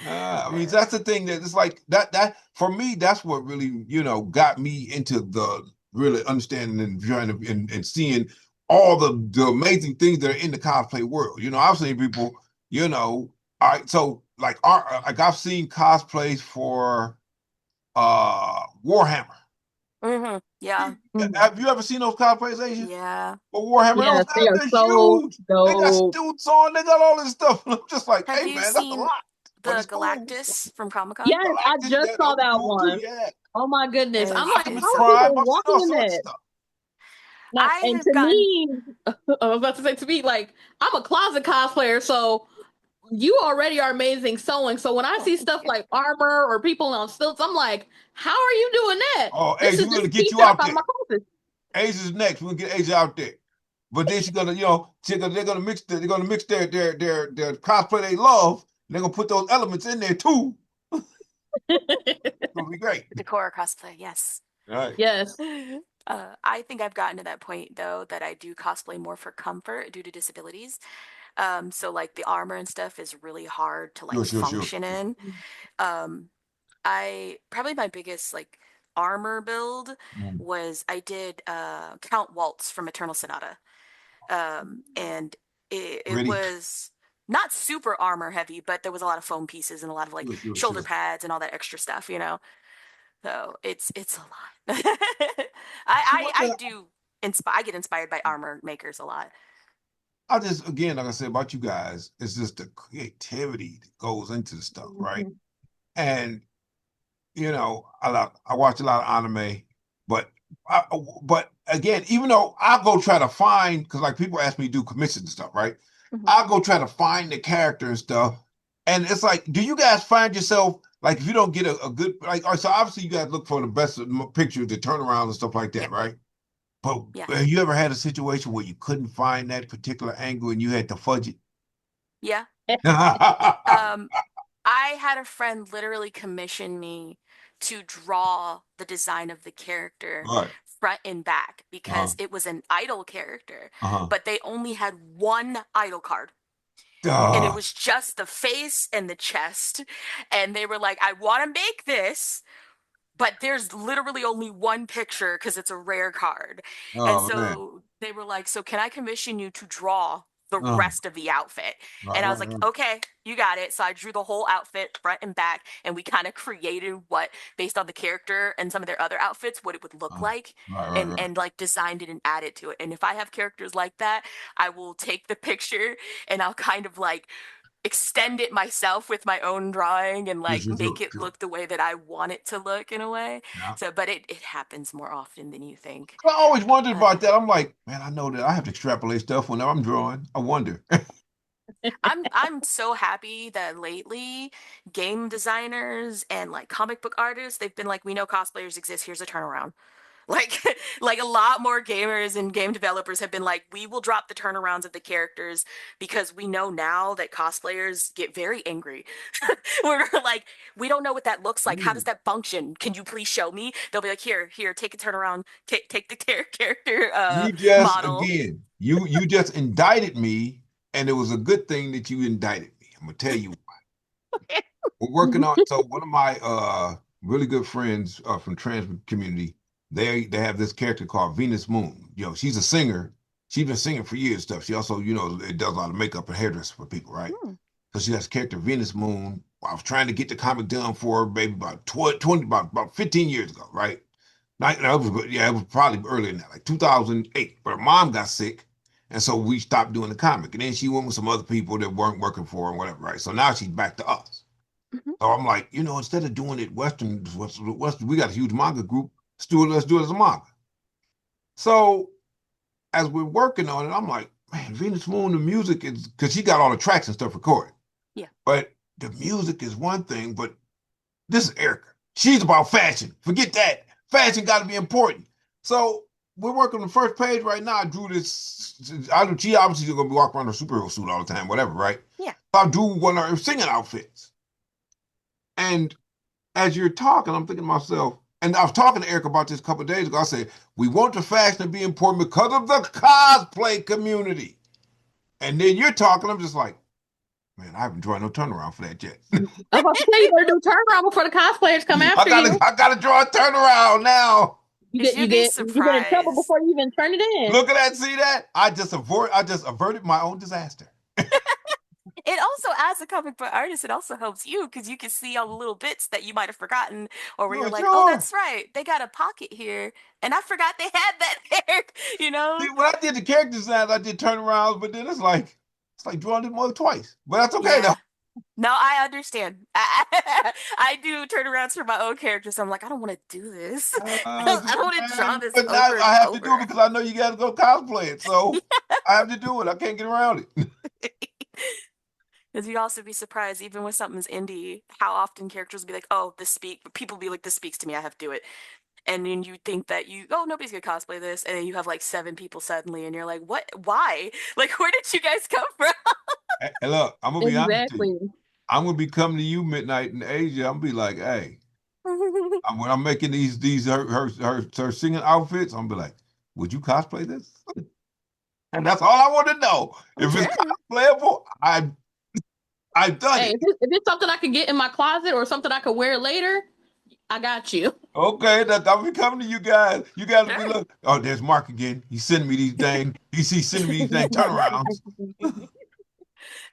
I mean, that's the thing that it's like that for me, that's what really, got me into the really understanding and trying to and seeing all the amazing things that are in the cosplay world. I've seen people, all right, so like I've seen cosplays for Warhammer. Yeah. Mhm. Have you ever seen those cosplays, Asia? Yeah. For Warhammer, those Yes, they guys, are they're so huge. They got dope. suits on, they got all this stuff. And I'm just like, Have hey you man, that's a seen lot, but the it's cool. Galactus from Comic-Con? Yes, I Galactus, just that saw was that cool too. one. Yeah. Oh my goodness. I'm like, Optimus how are Prime. people I've seen all walking in sorts of that? stuff. Now, I and have to gotten me, I was about to say to me, like, I'm a closet cosplayer, so you already are amazing sewing. So when I oh, see thank stuff you. like armor or people on stilts, I'm like, how are you doing that? Oh, This Asia, is we're this gonna get piece you that I out found in there. my closet. Asia's next. We're gonna get Asia out there. But then she's gonna, they're gonna mix their cosplay they love. And they're gonna put those elements in there too. It's gonna be great. Decor cosplay, yes. All right. Yes. I think I've gotten to that point though that I do cosplay more for comfort due to disabilities. So like the armor and stuff is really hard to Sure, like sure, sure, function sure. in. Um, I probably my biggest like armor build Mm. was I did Count Waltz from Eternal Sonata. And it Ready? was not super armor heavy, but there was a lot of foam pieces and a lot of like Sure, sure, shoulder sure. pads and all that extra stuff. So it's a lot. See, one I thing do I get inspired by armor makers a lot. I just, again, like I said about you guys, it's just the creativity that goes into the stuff, right? Mhm. And I watch a lot of anime, but I, but again, even though I go try to find, because like people ask me to do commissions and stuff, right? Mhm. I'll go try to find the character and stuff, and it's like, do you guys find yourself like if you don't get a good like? All right, so obviously you guys look for the best pictures, the turnarounds and stuff like Yeah, that, right? But yeah, have you ever had a situation where you couldn't find that particular angle and you had to fudge it? yeah. Right. Um, I had a friend literally commission me to draw the design of the character front and back Uh-huh. because it was an idol character, Uh-huh. but they only had one idol card. And it Uh, was just the face and the chest. And they were like, I want to make this, but there's literally only one picture because it's a rare card. And oh man. so they were like, so can I commission you to draw the Uh, rest of the outfit? right, And I was right, like, right. okay, you got it. So I drew the whole outfit front and back, and we kind of created what, based on the character and some of their other outfits, what it would look Uh, like. right, right, And right. and like designed it and added to it. And if I have characters like that, I will take the picture and I'll kind of like extend it myself with my own drawing and Sure, like sure, make sure, it sure. look the way that I want it to look in a way. Yeah. So, but it happens more often than you think. I always wondered Uh, about that. I'm like, man, I know that I have to extrapolate stuff whenever I'm drawing. I wonder. I'm so happy that lately game designers and like comic book artists, they've been like, we know cosplayers exist, here's a turnaround. Like like a lot more gamers and game developers have been like, we will drop the turnarounds of the characters because we know now that cosplayers get very angry. We're like, we don't know what that looks like. How does You that function? Can you please show me? They'll be like, here, take a turnaround, take the character you just model. again, you just indicted me, and it was a good thing that you indicted me. I'm gonna tell you, we're working on. So one of my really good friends from trans community, they have this character called Venus Moon. You know, she's a singer. She's been singing for years. Stuff. She also, you know, it does a lot of makeup and hairdressing for people, right? Hmm. So she has a character Venus Moon. I was trying to get the comic done for her, maybe about 20 about 15 years ago, right? No, it was probably earlier than that, like 2008. But her mom got sick, and so we stopped doing the comic. And then she went with some other people that weren't working for her and whatever, right? So now she's back to us. Mhm. So I'm like, you know, instead of doing it Western, we got a huge manga group. Let's do it as a manga. So as we're working on it, I'm like, man, Venus Moon, the music is because she got all the tracks and stuff recorded. Yeah. But the music is one thing, but this is Erica. She's about fashion. Forget that. Fashion got to be important. So we're working on the first page right now. I drew this. She obviously is going to be walking around her superhero suit all the time, whatever, right? Yeah. So I drew one of her singing outfits. And as you're talking, I'm thinking to myself, and I was talking to Eric about this a couple of days ago. I said, we want the fashion to be important because of the cosplay community. And then you're talking, I'm just like, man, I haven't drawn no turnaround for that yet. I'm about to say you better do turnaround before the cosplayers come after you. I gotta draw a turnaround now. You You'd be you get in trouble surprised. before you even turn it in. Look at that, see that? I just averted my own disaster. It also, as a comic book artist, it also helps you because you can see all the little bits that you might have forgotten, or where you're Sure, like, oh, sure. that's right, they got a pocket here, and I forgot they had that there, you know? See, when I did the character designs, I did turnarounds, but then it's like drawing this mother twice. But that's okay though. Yeah. No, I understand. I do turnarounds for my own characters. So I'm like, I don't want to do this. I don't want to draw this But now over and I have to do it over. because I know you got to go cosplay it. So I have to do it. I can't get around it. Because you'd also be surprised, even when something's indie, how often characters will be like, oh, people be like, this speaks to me, I have to do it. And then you think that oh, nobody's gonna cosplay this. And then you have like seven people suddenly, and you're like, what? Why? Like, where did you guys come from? And look, I'm gonna be honest to you. Exactly. I'm gonna be coming to you midnight in Asia. I'm gonna be like, hey, when I'm making these her singing outfits, I'm gonna be like, would you cosplay this? And that's all I want to know. If it's Okay. cosplayable, I've done Hey, it. if it's something I can get in my closet or something I could wear later, I got you. Okay, that I'll be coming to you guys. You guys will be Sure. look. Oh, there's Mark again. He's sending me these dang. He's sending me these dang turnarounds.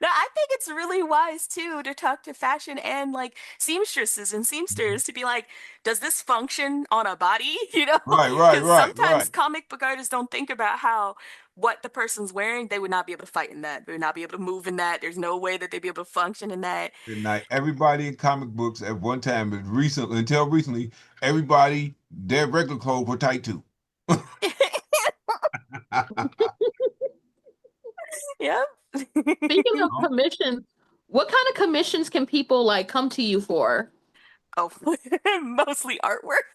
No, I think it's really wise too to talk to fashion and like seamstresses and seamsters to be like, does this function on a body? You know, because Right. sometimes comic book artists don't think about how what the person's wearing, they would not be able to fight in that. They would not be able to move in that. There's no way that they'd be able to function in that. And like everybody in comic books at one time, but recently, until recently, everybody their regular clothes were tight too. Yep. Speaking of commissions, what kind of commissions can people like come to you for? Oh, mostly artwork.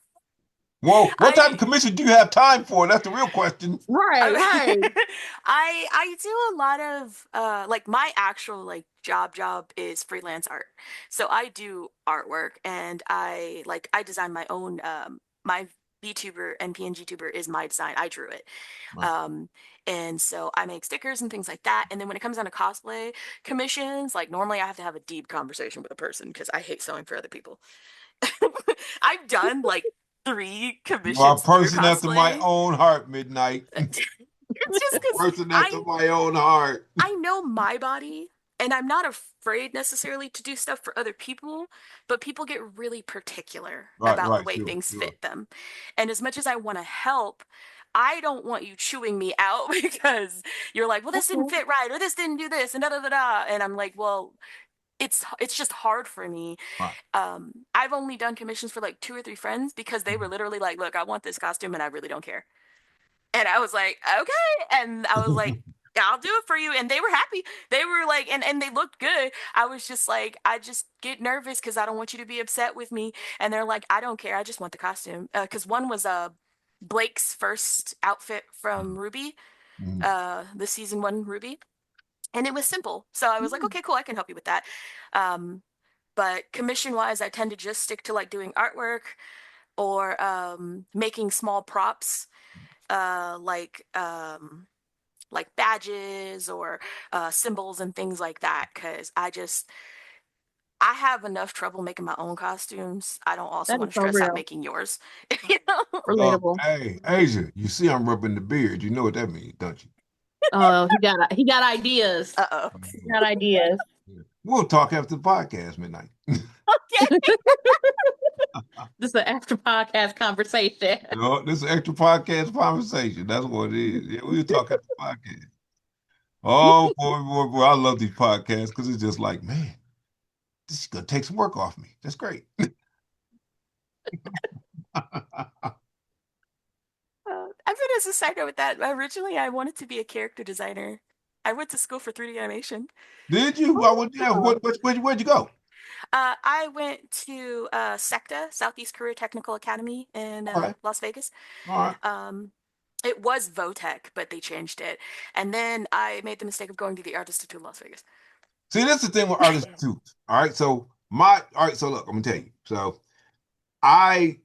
Well, what type of I commission do you have time for? That's the real question. Right, right. I I do a lot of like my actual like job is freelance art. So I do artwork and I design my own my VTuber and PNG tuber is my design. I drew it. Right. Um and so I make stickers and things like that. And then when it comes down to cosplay commissions, like normally I have to have a deep conversation with a person because I hate sewing for other people. I've done like three You are a commissions through person after my cosplay. own heart, Midnight. It's just A because person after I my own heart. I know my body and I'm not afraid necessarily to do stuff for other people, but people get really particular about the way Sure, things sure. fit them. And as much as I want to help, I don't want you chewing me out because you're like, well, this didn't fit right, or this didn't do this, and da da da da. And I'm like, well, it's just hard for me. Right. I've only done commissions for like two or three friends because they were Mhm. literally like, look, I want this costume and I really don't care. And I was like, okay. And I was like, I'll do it for you. And they were happy. They were like, and they looked good. I was just like, I just get nervous because I don't want you to be upset with me. And they're like, I don't care. I just want the costume. Because one was Blake's first outfit from Ruby, Mhm. the season one Ruby. And it was simple. So I was like, okay, cool, I can help you with that. Um, but commission wise, I tend to just stick to like doing artwork or making small props, uh, like um, like badges or symbols and things like that. Because I have enough trouble making my own costumes. I don't also That is want to so stress out real. making yours. You know? Relatable. Hey, Asia, you see I'm rubbing the beard. You know what that means, don't you? Oh, he got ideas. Uh-oh. He got ideas. Yeah. We'll talk after the podcast midnight. Okay. This is an after podcast conversation. You know, this is an extra podcast conversation. That's what it is. Yeah, we'll talk after the podcast. Oh boy, boy, boy, I love these podcasts because it's just like, man, this is gonna take some work off me. That's great. I've been as a side note with that. Originally, I wanted to be a character designer. I went to school for 3D animation. Did you? Why would yeah, Oh, where'd you go? I went to SECTA, Southeast Career Technical Academy in All right, Las Vegas. all right. Um, it was Votech, but they changed it. And then I made the mistake of going to the Art Institute of Las Vegas. See, that's the thing with artists too. All right, all right, so look, I'm gonna tell you. So I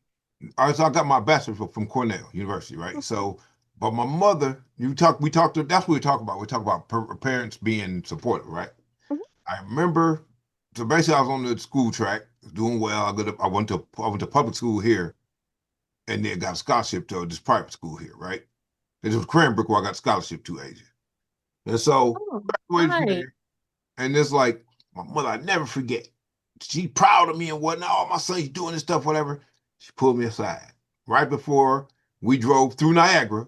all right, so I got my bachelor's from Cornell University, right? So, but my mother, we talked, that's what we talk about. We talk about parents being supportive, right? Mhm. I remember, so basically, I was on the school track, doing well. I went to public school here, and then got a scholarship to this private school here, right? It was Cranbrook where I got a scholarship to Asia, and so oh, graduated from nice. there, and it's like my mother, I never forget. She proud of me and whatnot. Oh, my son's doing this stuff, whatever. She pulled me aside right before we drove through Niagara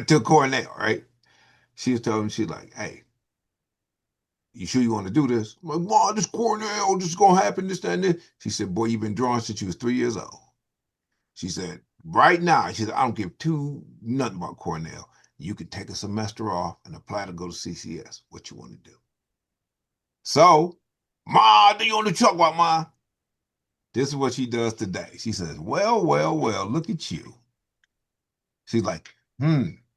to Cornell, right? She was telling me, she's like, hey, you sure you want to do this? I'm like, Mom, this Cornell, this is gonna happen, this, that, and this. She said, boy, you've been drawing since you was 3 years old. She said, right now, she said, I don't give two nothing about Cornell. You could take a semester off and apply to go to CCS. What you want to do? So, Ma, do you want to talk about Ma? This is what she does today. She says, well, well, well, look at you. She's like,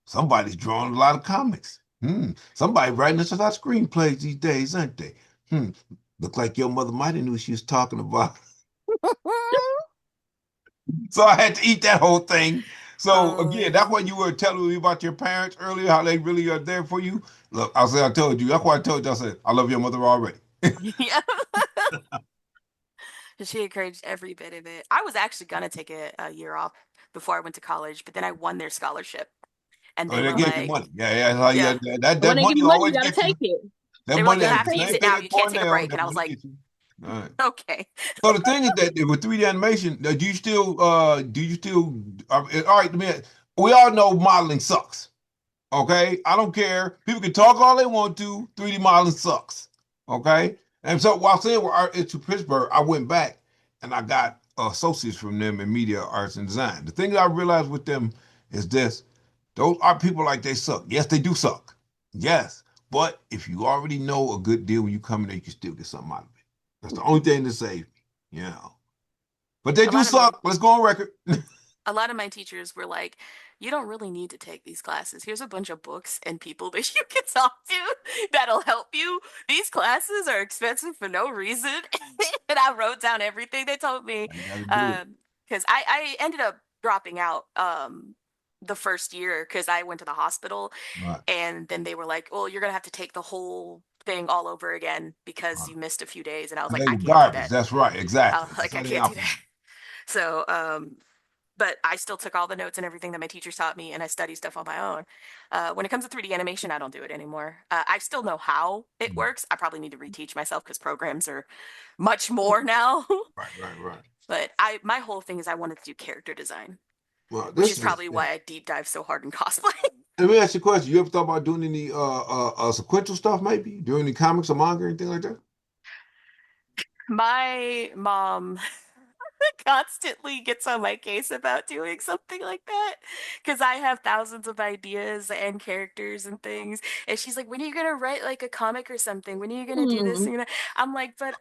somebody's drawing a lot of comics. Somebody writing us a lot of screenplays these days, aren't they? Hmm, look like your mother might have knew what she was talking about. So I had to eat that whole thing. So again, that's Um, what you were telling me about your parents earlier, how they really are there for you. Look, I told you, that's why I told you, I said, I love your mother already. yeah. She encouraged every bit of it. I was actually gonna take a year off before I went to college, but then I won their scholarship, and Oh, they they were gave you like, money. Yeah, yeah, how you, "Yeah." When that they give money you money, you always gotta gets you. take it. That They were like, money, "You that's have the to use same it thing now. at You can't take a Cornell. break." That And I was money like, gets you. All right. "Okay." So the thing is that with 3D animation, do you still, all right, we all know modeling sucks. Okay. I don't care. People can talk all they want to. 3D modeling sucks. Okay. And so while saying we're art into Pittsburgh, I went back and I got associates from them in media arts and design. The thing that I realized with them is this: those art people like they suck. Yes, they do suck. Yes. But if you already know a good deal when you come in there, you can still get something out of it. That's the only thing that saved me. But they A do lot of my suck. Let's go on record. a lot of my teachers were like, you don't really need to take these classes. Here's a bunch of books and people that you can talk to that'll help you. These classes are expensive for no reason. And I wrote down everything they told me. You gotta do it. Because I ended up dropping out the first year because I went to the hospital Right. and then they were like, well, you're gonna have to take the whole thing all over again because Right. you missed a few days. And I was And like, they I were can't do garbage. that. That's right. I Exactly. was That's like, how I they can't do operate. that. So, but I still took all the notes and everything that my teachers taught me, and I study stuff on my own. When it comes to 3D animation, I don't do it anymore. I still know how it Mm. works. I probably need to reteach myself because programs are much more now. Right, right, right. But my whole thing is I wanted to do character design, Well, which this is is. probably why I deep dive so hard in cosplay. Let me ask you a question. You ever thought about doing any sequential stuff, maybe doing any comics or manga or anything like that? My mom constantly gets on my case about doing something like that because I have thousands of ideas and characters and things. And she's like, "When are you gonna write like a comic or something? When are you gonna do this?" Hmm. And I'm like, "But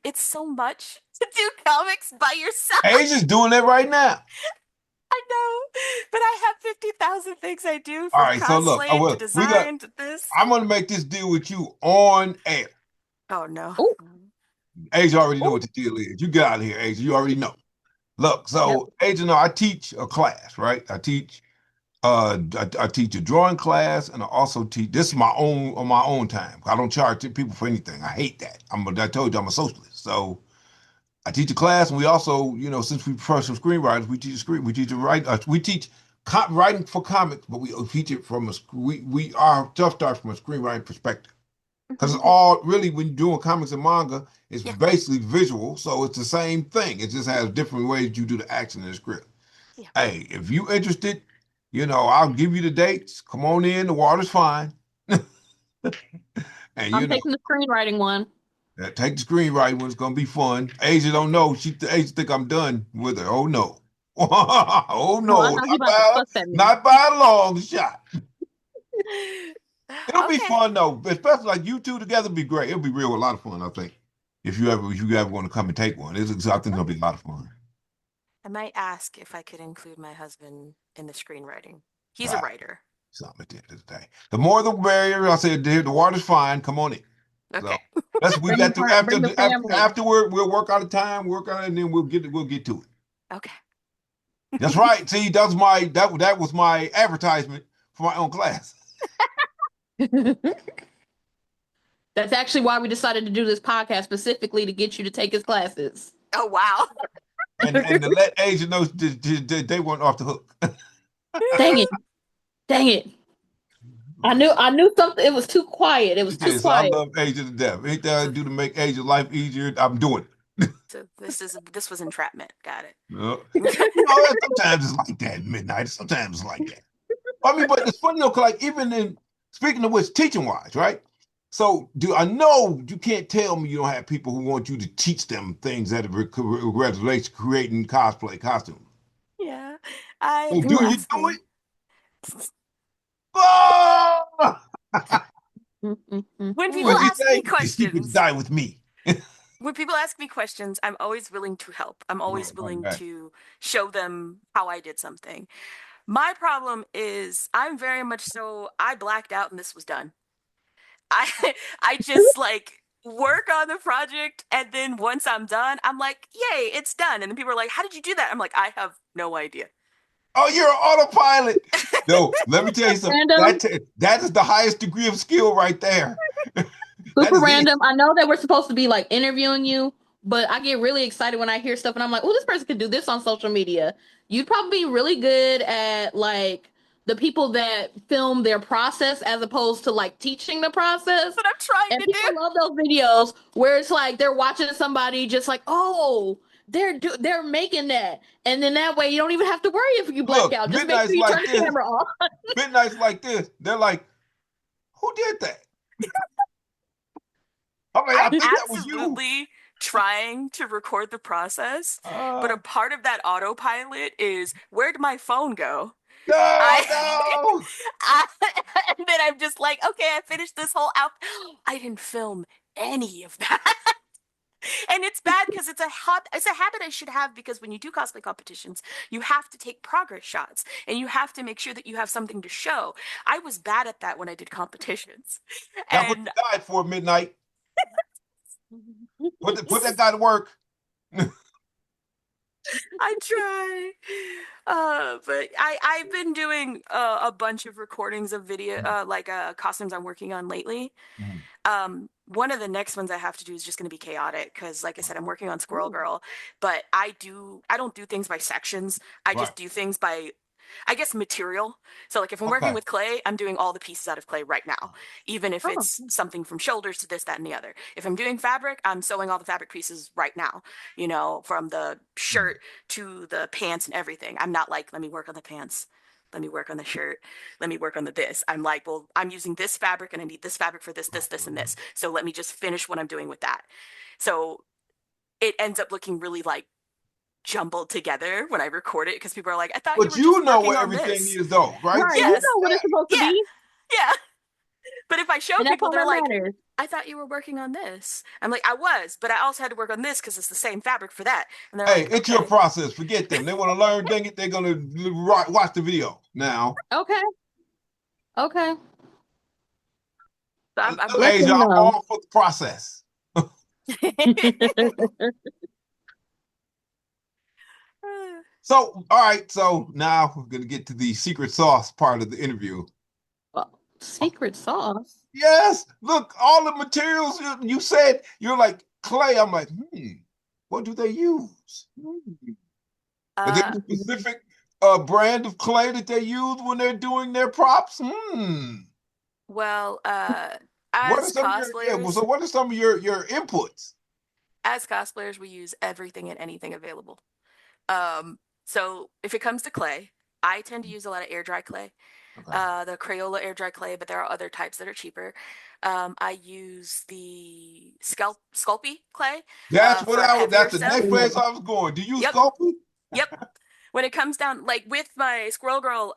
it's so much to do comics by yourself." Asia's doing that right now. I know, but I have 50,000 things I do All from right, so look, cosplay to we got. design to this. I'm gonna make this deal with you on air. Oh no. Oh, Asia already know oh, what the deal is. You get out of here, Asia. You already know. Look, yep. so Asia, I teach a class, right? I teach a drawing class, and I also teach. This is my own on my own time. I don't charge people for anything. I hate that. I told you I'm a socialist, so I teach a class, and we also, since we prefer some screenwriters, we teach we teach to write. We teach writing for comics, but we teach it from we our stuff starts from a screenwriting perspective. Because it's all really when you're doing comics and manga, it's Yeah, basically visual, so it's the same thing. It just has different ways you do the action in the script. yeah. Hey, if you interested, I'll give you the dates. Come on in, the water's fine. And I'm taking the screenwriting one. take the screenwriting one. It's gonna be fun. Asia don't know. Asia think I'm done with her. Oh no. Oh No, I no, know he about to fuss at me. not by a long shot. It'll be Okay. fun though, especially like you two together. Be great. It'll be real a lot of fun. I think if you ever want to come and take one, I think it'll be a lot of fun. I might ask if I could include my husband in the screenwriting. He's a Ah, writer. something at the end of the day. The more the merrier. I said the water's fine. Come on in. So Okay. we got to Bring the family. afterward. We'll work out a time, work on it, and then we'll get to it. Okay. That's right. See, that was my advertisement for my own class. That's actually why we decided to do this podcast specifically to get you to take his classes. Oh wow. And to let Asia know they weren't off the hook. Dang it. Dang it. I knew something. It was too quiet. It was too Yes, I quiet. love Asia to death. Anything I do to make Asia's life easier, I'm doing it. So this was entrapment. Got it. Sometimes it's like that at midnight. Sometimes it's like that. I mean, but it's funny though, 'cause like even in speaking of which, teaching wise, right? So I know you can't tell me you don't have people who want you to teach them things that relate to creating cosplay costumes. Yeah. I So have do been you do it? asking. Oh! When people What you ask me say? The secrets questions, die with me. when people ask me questions, I'm always willing to help. I'm always willing Right. to show them how I did something. My problem is I'm very much so I blacked out and this was done. I I just like work on the project and then once I'm done, I'm like, "Yay, it's done." And then people are like, "How did you do that?" I'm like, "I have no idea." Oh, you're an autopilot. No, let me tell you something. Random. That is the highest degree of skill right there. That Super is it. random. I know that we're supposed to be like interviewing you, but I get really excited when I hear stuff and I'm like, oh, this person could do this on social media. You'd probably be really good at like the people that film their process as opposed to like teaching the process. What I'm trying And to people do. love those videos where it's like they're watching somebody just like, oh, they're making that. And then that way you don't even have to worry if you black Look, out. Just make sure you turn the camera off. midnights like this. They're like, who did that? I'm like, I I'm think that was you. absolutely trying to record the process, but a Uh, part of that autopilot is where'd my phone go? no, I, no. I and then I'm just like, okay, I finished this whole out. I didn't film any of that. And it's bad because it's a habit I should have because when you do cosplay competitions, you have to take progress shots and you have to make sure that you have something to show. I was bad at that when I did competitions. That's what And you died for midnight. Put that guy to work. I try. But I've been doing a bunch of recordings of video costumes I'm working on lately. Mhm. One of the next ones I have to do is just going to be chaotic because like I said I'm working on Squirrel Girl, but I don't do things by sections. I Right. just do things by I guess material. So like if I'm working Okay. with clay, I'm doing all the pieces out of clay right now, even if Oh, it's something from shoulders to this, that, and the other. If I'm doing fabric, I'm sewing all the fabric pieces right now, from the shirt to the pants and everything. I'm not like, let me work on the pants. Let me work on the shirt. Let me work on the this. I'm like, well, I'm using this fabric and I need this fabric for this, and this. So let me just finish what I'm doing with that. So it ends up looking really like jumbled together when I record it because people are like, I thought you But were you just know working what on everything this. is, though, right? Right. So You Yes. know what it's supposed to Yeah. be. Yeah. But if I show And that's people, all they're that like, matters. I thought you were working on this. I'm like, I was, but I also had to work on this because it's the same fabric for that. And they're hey, like, it's your okay. process. Forget them. They want to learn, dang it, they're gonna watch the video now. Okay. Okay. So I'm Let Asia, them I'm know. all for the process. So, all right. So now we're gonna get to the secret sauce part of the interview. Well, secret sauce. Yes, look, all the materials you said, you're like clay. I'm like, what do they use? Is there uh, a specific brand of clay that they use when they're doing their props? well, What are as some of your cosplayers, so what are some of your inputs? we use everything and anything available. So if it comes to clay, I tend to use a lot of air dry clay. Okay. The Crayola air dry clay, but there are other types that are cheaper. I use the Sculpey clay That's what for heavier that's the stuff. next place I was going. Do you use Yep, Sculpey? yep. When it comes down, like with my Squirrel Girl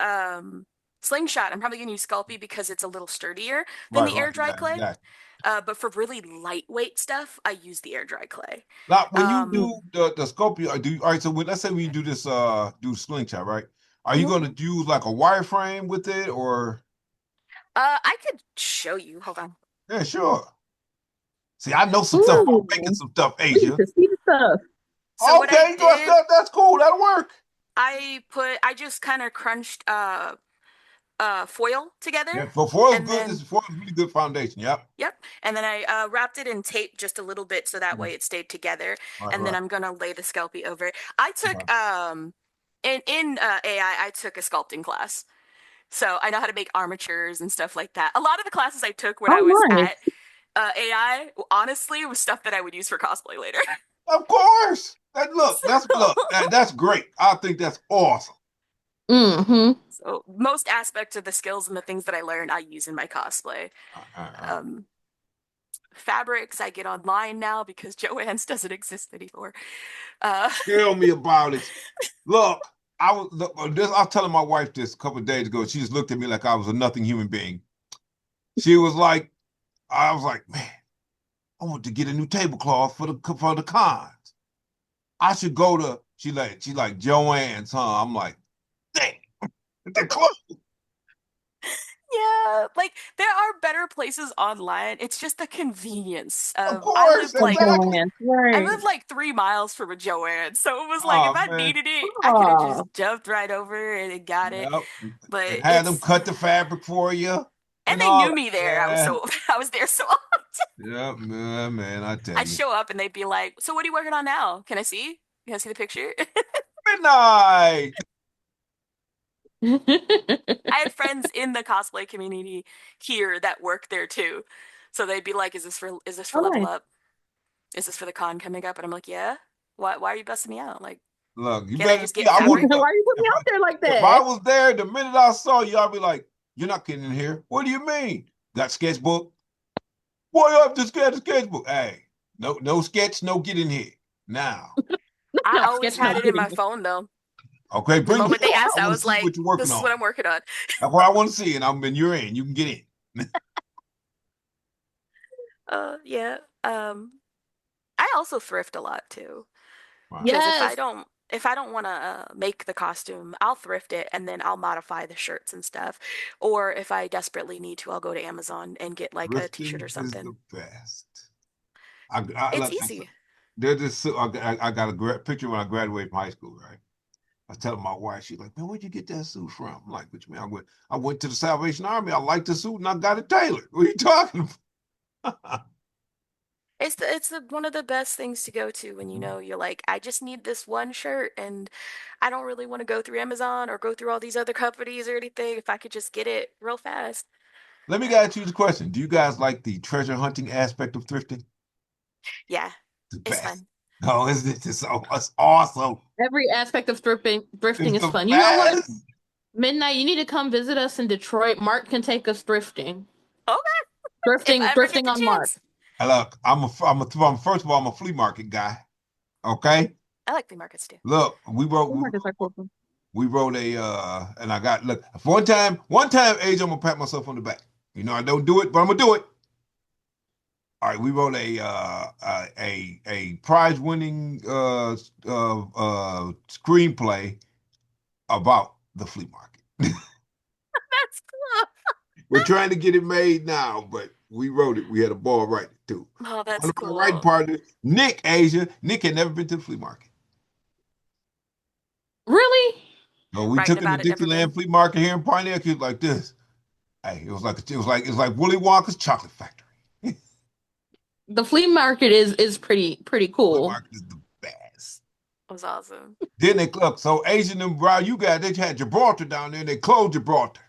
slingshot, I'm probably gonna use Sculpey because it's a little sturdier than Right, the right, air dry yeah, clay. yeah. But for really lightweight stuff, I use the air dry clay. Now, when you Um, do the Sculpey, all right. So let's say we do this do slingshot, right? Are you mhm. going to use like a wireframe with it, or I could show you. Hold on. yeah, sure. See, I know some stuff. I'm making Ooh. some stuff, We get Asia. to see the stuff. So what I Okay, did, that's cool. That'll work. I just kind of crunched foil together, Yeah, for foil's and good. This then foil's really good foundation. Yep. yep, and then I wrapped it in tape just a little bit so that Mhm. way it stayed together, Right, and then right. I'm gonna lay the Sculpey over it. I took Okay. in AI, I took a sculpting class, so I know how to make armatures and stuff like that. A lot of the classes I took when I was Oh, nice. at AI, honestly, was stuff that I would use for cosplay later. Of course. So, That's great. I think that's awesome. Mm-hmm. so most aspects of the skills and the things that I learned, I use in my cosplay. All right. Um, Fabrics I get online now because Joann's doesn't exist anymore. Uh, Tell me about it. Look, I was telling my wife this a couple of days ago. She just looked at me like I was a nothing human being. She was like, I was like, man, I want to get a new tablecloth for the cons. I should go to. She like Joanne's, huh? I'm like, dang, they're close. yeah, like there are better places online. It's just the convenience Of of course, exactly. I Right. live like 3 miles from a Joanne, so it was like if Oh I man, needed it, I could have just Oh. jumped right over and got it. yep. And But had them cut the fabric for you and and they all knew that. me there. Yeah, I was there so often. yeah, man. I tell I'd you, show up and they'd be like, "So what are you working on now? Can I see? Can I see the picture?" midnight. I had friends in the cosplay community here that work there too. So they'd be like, is this for Oh, level nice. up? Is this for the con coming up?" And I'm like, "Yeah." Why are you busting me out? Like, Look, you can I better just see. get I Why want fabric? to. you put me If out there like if I that? was there, the minute I saw you, I'd be like, "You're not getting in here." What do you mean? Got sketchbook? Boy, up to sketchbook. Hey, no sketch, no get in here now. I No, always sketch no had it in my kidding. phone though. Okay, The bring it moment they on. asked, I I want to was see like, what you're working "This is on. what I'm working on." That's what I want to see, and you're in. You can get in. Yeah. I also thrift a lot too. Wow. Because Yes. if I don't want to make the costume, I'll thrift it and then I'll modify the shirts and stuff. Or if I desperately need to, I'll go to Amazon and get like a t-shirt Thrifting or is the something. best. I It's like easy. there's this. I got a picture when I graduated from high school, right? I was telling my wife, she's like, "Man, where'd you get that suit from?" I'm like, "What you mean?" I went to the Salvation Army. I liked the suit and I got it tailored. What are you talking about? It's one of the best things to go to when you know you're like, I just need this one shirt and I don't really want to go through Amazon or go through all these other companies or anything. If I could just get it real fast. Let me ask you the question: do you guys like the treasure hunting aspect of thrifting? Yeah, The it's best. fun. No, it's awesome. Every aspect of thrifting It's is the fun. You know what? best. Midnight, you need to come visit us in Detroit. Mark can take us thrifting. Okay, if Thrifting, I ever get thrifting the on Mark. chance. Look, first of all, I'm a flea market guy. Okay. I like flea markets too. Look, Markets are cool. we wrote a and I got look one time age I'm gonna pat myself on the back. You know I don't do it, but I'm gonna do it. All right, we wrote a prize winning screenplay about the flea market. That's cool. We're trying to get it made now, but we wrote it. We had a ball writing it too. Oh, One that's of my writing cool. partners, Nick Asia. Nick had never been to the flea market. Really? So we Writing took him to about it, never Dixieland been. Flea Market here in Pioneer. He was like this. Hey, it was like Willy Wonka's chocolate factory. The flea market is pretty Flea cool. market is the best. It was awesome. Then they look so Asian and brown. You got they had Gibraltar down there. And they closed Gibraltar.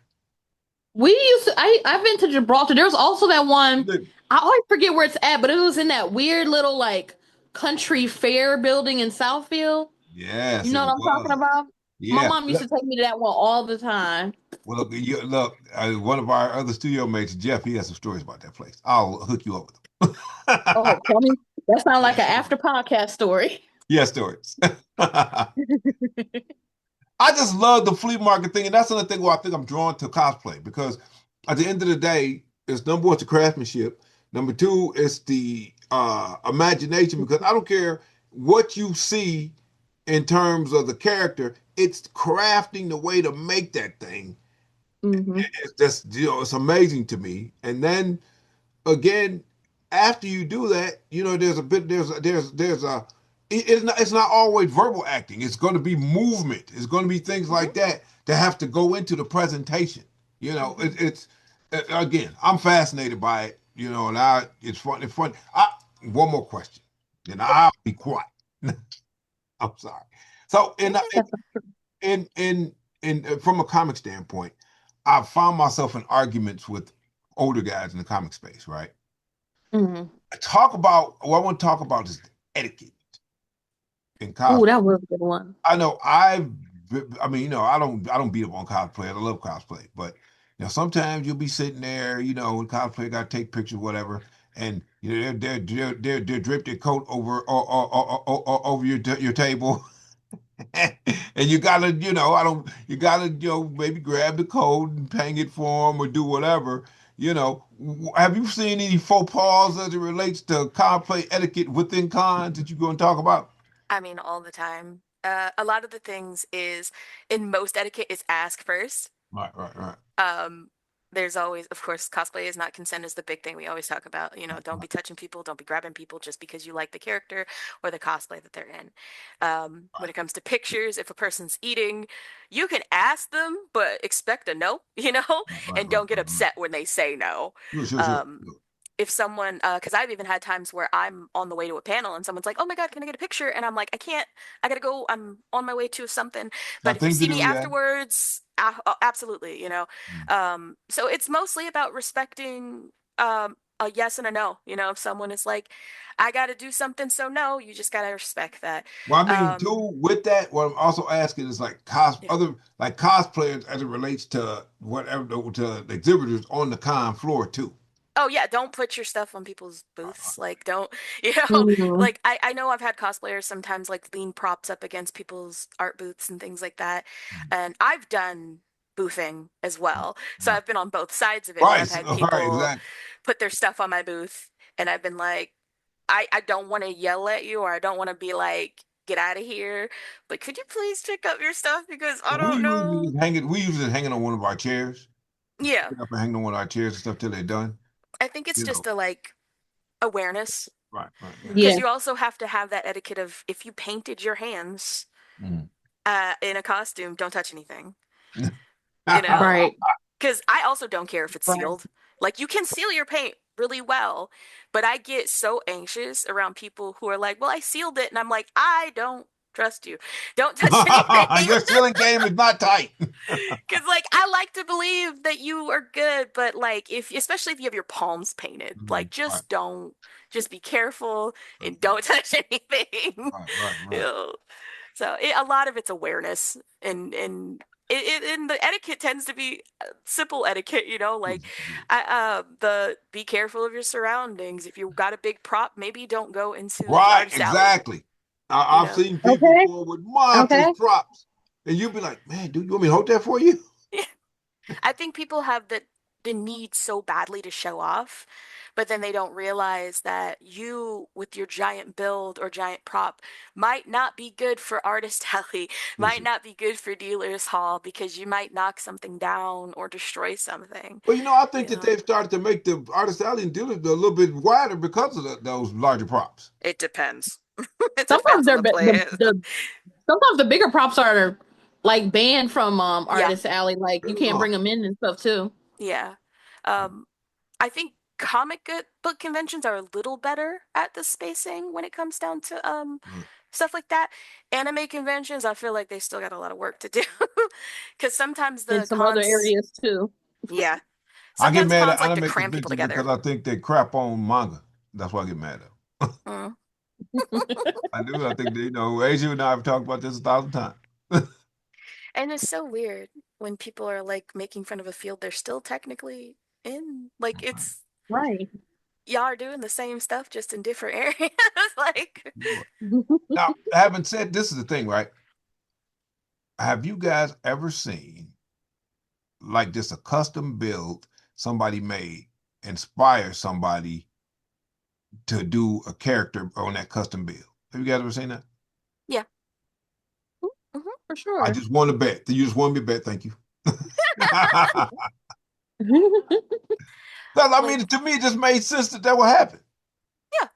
We used to I've been to Gibraltar. There was also that one, Look, I always forget where it's at, but it was in that weird little like country fair building in Southfield. You yes, it know what I'm talking was. about? My Yeah. mom used to take me to that one all the time. Well, look. One of our other studio mates, Jeff, he has some stories about that place. I'll hook you up with them. Oh, tell me. That sounds like an after podcast story. Yeah, stories. I just love the flea market thing, and that's another thing where I think I'm drawn to cosplay because at the end of the day, it's number one, it's the craftsmanship. Number two, it's the imagination because I don't care what you see in terms of the character, it's crafting the way to make that thing. Hmm. It's just it's amazing to me. And then again, after you do that, there's a bit there's a it's not always verbal acting. It's going to be movement. It's going to be things Hmm. like that have to go into the presentation. Hmm. Again, I'm fascinated by it. And it's fun. It's fun. One more question, and I'll be quiet. I'm sorry. So in from a comic standpoint, I found myself in arguments with older guys in the comic space, right? Hmm. What I want to talk about is etiquette in Ooh, cosplay. that was a good one. I mean, I don't beat up on cosplay. I love cosplay, but sometimes you'll be sitting there, when cosplay got to take pictures, whatever, and they're draped their coat over your table. And you gotta, I don't, you gotta, maybe grab the code and hang it for them or do whatever. Have you seen any faux pas as it relates to cosplay etiquette within cons that you're going to talk about? I mean, all the time. A lot of the things is in most etiquette is ask first. Right, right, right. Um, there's always, of course, cosplay is not consent is the big thing we always talk about. Don't be touching people, don't be grabbing people just because you like the character or the cosplay that they're in. When it comes to pictures, if a person's eating, you can ask them, but expect a no, Right, right, and right, don't get right, right. upset when they say no. Sure, sure, sure. Um, if someone, because I've even had times where I'm on the way to a panel and someone's like, "Oh my God, can I get a picture?" And I'm like, "I can't. I gotta go. I'm on my way to something." But Got if you things to see me do, yeah. afterwards, absolutely. Mm. So it's mostly about respecting a yes and a no. If someone is like, "I gotta do something," so no, you just gotta respect that. Well, I mean, Um, too, with that, what I'm also asking is like yeah. like cosplayers as it relates to whatever to the exhibitors on the con floor too. Oh yeah, don't put your stuff on people's Right, booths. Like don't, Mhm. like I know I've had cosplayers sometimes like lean props up against people's art booths and things like that. And I've done boothing as well. So right, I've been on both sides of it where I've right, had right, people exactly. put their stuff on my booth and I've been like, I don't want to yell at you or I don't want to be like, get out of here. But could you please pick up your stuff because I So we don't usually know. just hang it. We usually just hanging on one of our chairs. Just Yeah. pick it up and hang on one of our chairs and stuff till they're done. I think it's You know. just a like awareness. Right, right, right. Because Yeah. you also have to have that etiquette of if you painted your hands Mhm. in a costume, don't touch anything. You know, Right. Right. because I also don't care if it's Right. sealed. Like you can seal your paint really well, but I get so anxious around people who are like, "Well, I sealed it," and I'm like, "I don't trust you. Don't touch anything." Your ceiling game is not tight. Because like I like to believe that you are good, but like if especially if you have your palms painted, Mhm. like Right, just don't, just be careful right, and don't touch anything. right, right, You right. know? So a lot of it's awareness and and the etiquette tends to be simple etiquette, like Yes, yes. the be careful of your surroundings. If you've got a big prop, maybe don't go into the Right, artist alley. exactly. you I've know. seen people Okay. pull with monstrous Okay. props, and you'll be like, "Man, do you want me to hold that for you?" I think people have the need so badly to show off, but then they don't realize that you with your giant build or giant prop might not be good for artist alley, might not be good for dealer's hall because you might knock something down or destroy something, Well, I think you that know. they've started to make the artist alley and dealers a little bit wider because of those larger props. It depends. It Sometimes depends on they're the the player. the sometimes the bigger props are like banned from Yeah, Artist Alley. Like you can't Oh, bring them in and stuff too. yeah. Um, I think book conventions are a little better at the spacing when it comes down to stuff like that. Anime conventions, I feel like they still got a lot of work to do. Because sometimes In the some other cons, areas too. yeah, I get sometimes mad at cons like to anime cram people conventions together. because I think they crap on manga. That's why I get mad at them. Mm. I do. I think Asia and I have talked about this 1,000 times. And it's so weird when people are like making fun of a field they're still technically in. Like it's Right. y'all are doing the same stuff just in different areas. Like Now, having said this is the thing, right? Have you guys ever seen like just a custom build somebody made inspire somebody to do a character on that custom build? Have you guys ever seen that? yeah. For I sure. just want to bet. You just want me to bet. Thank you. I Like mean, to me, it just made sense that that would happen. yeah.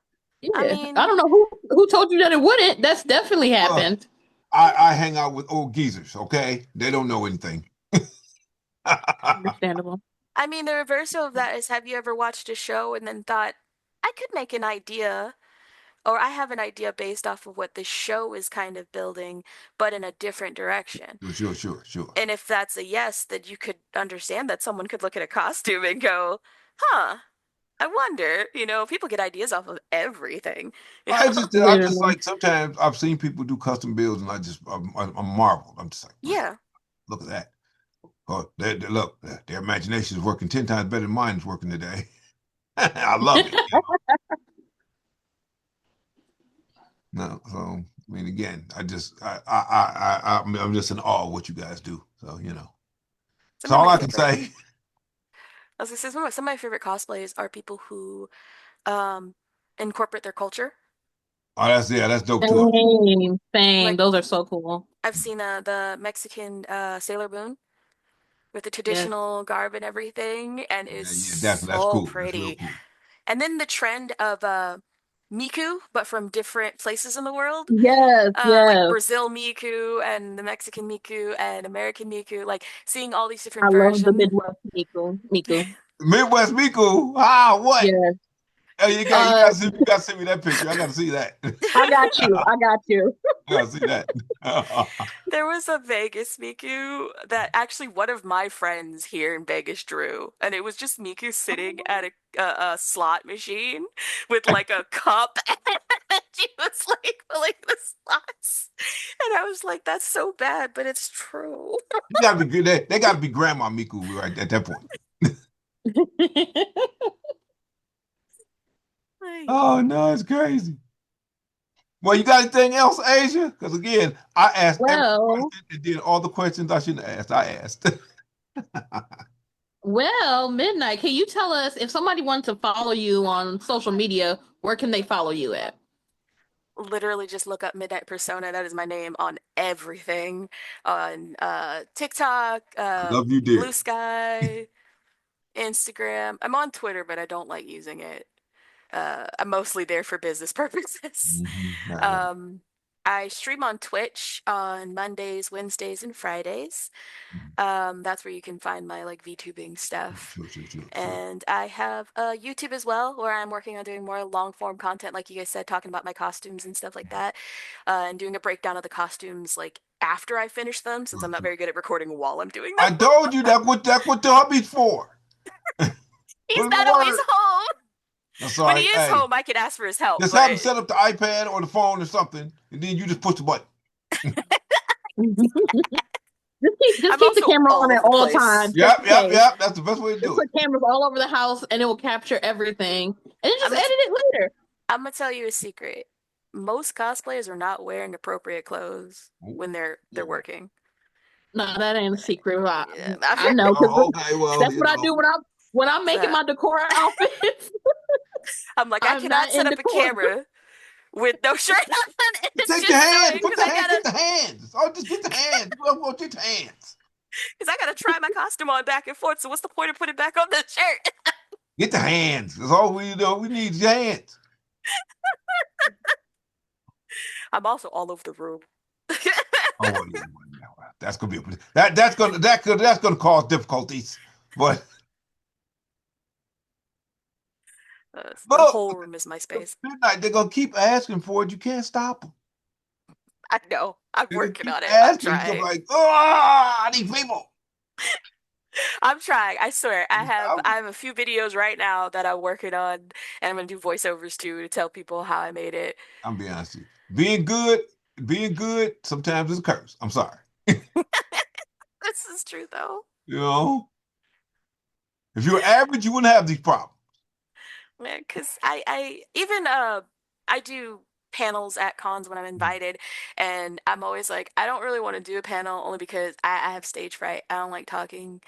I Yeah. I mean, don't know who told you that it wouldn't. That's definitely Uh, happened. I hang out with old geezers, okay? They don't know anything. Understandable. I mean, the reverse of that is have you ever watched a show and then thought, I could make an idea, or I have an idea based off of what the show is kind of building, but in a different direction? Sure. And if that's a yes, then you could understand that someone could look at a costume and go, huh, I wonder, people get ideas off of everything, you I know? just, I just Literally. like sometimes I've seen people do custom builds, and I'm marveled. I'm just like, man, Yeah. look at that. Oh, look, their imagination is working 10 times better than mine is working today. I love it. No, so I mean, again, I'm just in awe of what you guys do. So that's Some of all my I can favorite, say. I was gonna say, some of my favorite cosplays are people who um incorporate their culture. Oh, that's dope too. Same. Like Those are so cool. I've seen the Mexican Sailor Moon with the Yes. traditional garb and everything, and is Yeah, definitely. That's so cool. That's real pretty. cool. And then the trend of Miku, but from different places in the world. Yes, Like yes. Brazil Miku and the Mexican Miku and American Miku, like seeing all these I different love the versions. Midwest Miku. Miku. Midwest Miku. Ah, what? Yes. Oh, you got you Uh, got to see you got to send me that picture. I got to see that. I got you. I got you. I got to see that. There was a Vegas Miku that actually one of my friends here in Vegas drew, and it was just Miku sitting at a slot machine with like a cup, and she was like filling the slots, and I was like, "That's so bad, but it's true." You got to be good. They got to be Grandma Miku right at that point. Like, Oh no, it's crazy. Well, you got anything else, Asia? Because again, I asked every Well, question and did all the questions I shouldn't have asked. I asked. Midnight, can you tell us if somebody wanted to follow you on social media, where can they follow you at? literally just look up Midnight Persona. That is my name on everything, on TikTok, I love you, Blue dearly. Sky, Instagram. I'm on Twitter, but I don't like using it. I'm mostly there for business purposes. I know. Um, I stream on Twitch on Mondays, Wednesdays, and Fridays. That's where you can find my like VTubing stuff. Sure. And I have YouTube as well, where I'm working on doing more long form content, like you guys said, talking about my costumes and stuff like that, and doing a breakdown of the costumes like after I finish them, since I'm not very good at recording while I'm doing them. I told you that what the hubby's for. He's Put in the not always word. home. That's When all he right. is Hey, home, I can ask for his help, just have him but set up the iPad or the phone or something, and then you just push the button. Just I'm keep the also camera all on at over the all place. times, just in case. That's the best way to Just do it. put cameras all over the house and it will capture everything. And then I'm just gonna, edit it later. I'm gonna tell you a secret. most cosplayers are not wearing appropriate clothes Ooh, when they're yeah. working. No, that ain't a secret. Yeah, I know because Oh, okay, well, that's what I do when I'm making so my decor outfits. I'm like, I I'm not cannot set in up a decor. camera with no shirt on. It's take the just hands, annoying put because the hand, get the hands. Oh, just get the hands. Well, get the hands. I gotta try my costume on back and forth. So what's the point of putting back on the shirt? Get the hands. That's all we know. We need your hands. I'm also all over the room. Oh, well, yeah, well, that's gonna be that's gonna cause difficulties. But The look, whole room is my space. midnight, they're gonna keep asking for it. You can't stop them. I know. I'm They're gonna working keep on it. I'm asking. You're gonna be trying. like, oh, I need people. I'm trying. I swear. I I'm, have a few videos right now that I'm working on, and I'm gonna do voiceovers too to tell people how I made it. I'm being honest with you. Being good, sometimes is a curse. I'm sorry. This is true though. You know, if you were average, you wouldn't have these problems. Yeah, because I even I do panels at cons when I'm invited, and I'm always like, I don't really want to do a panel only because I have stage fright. I don't like talking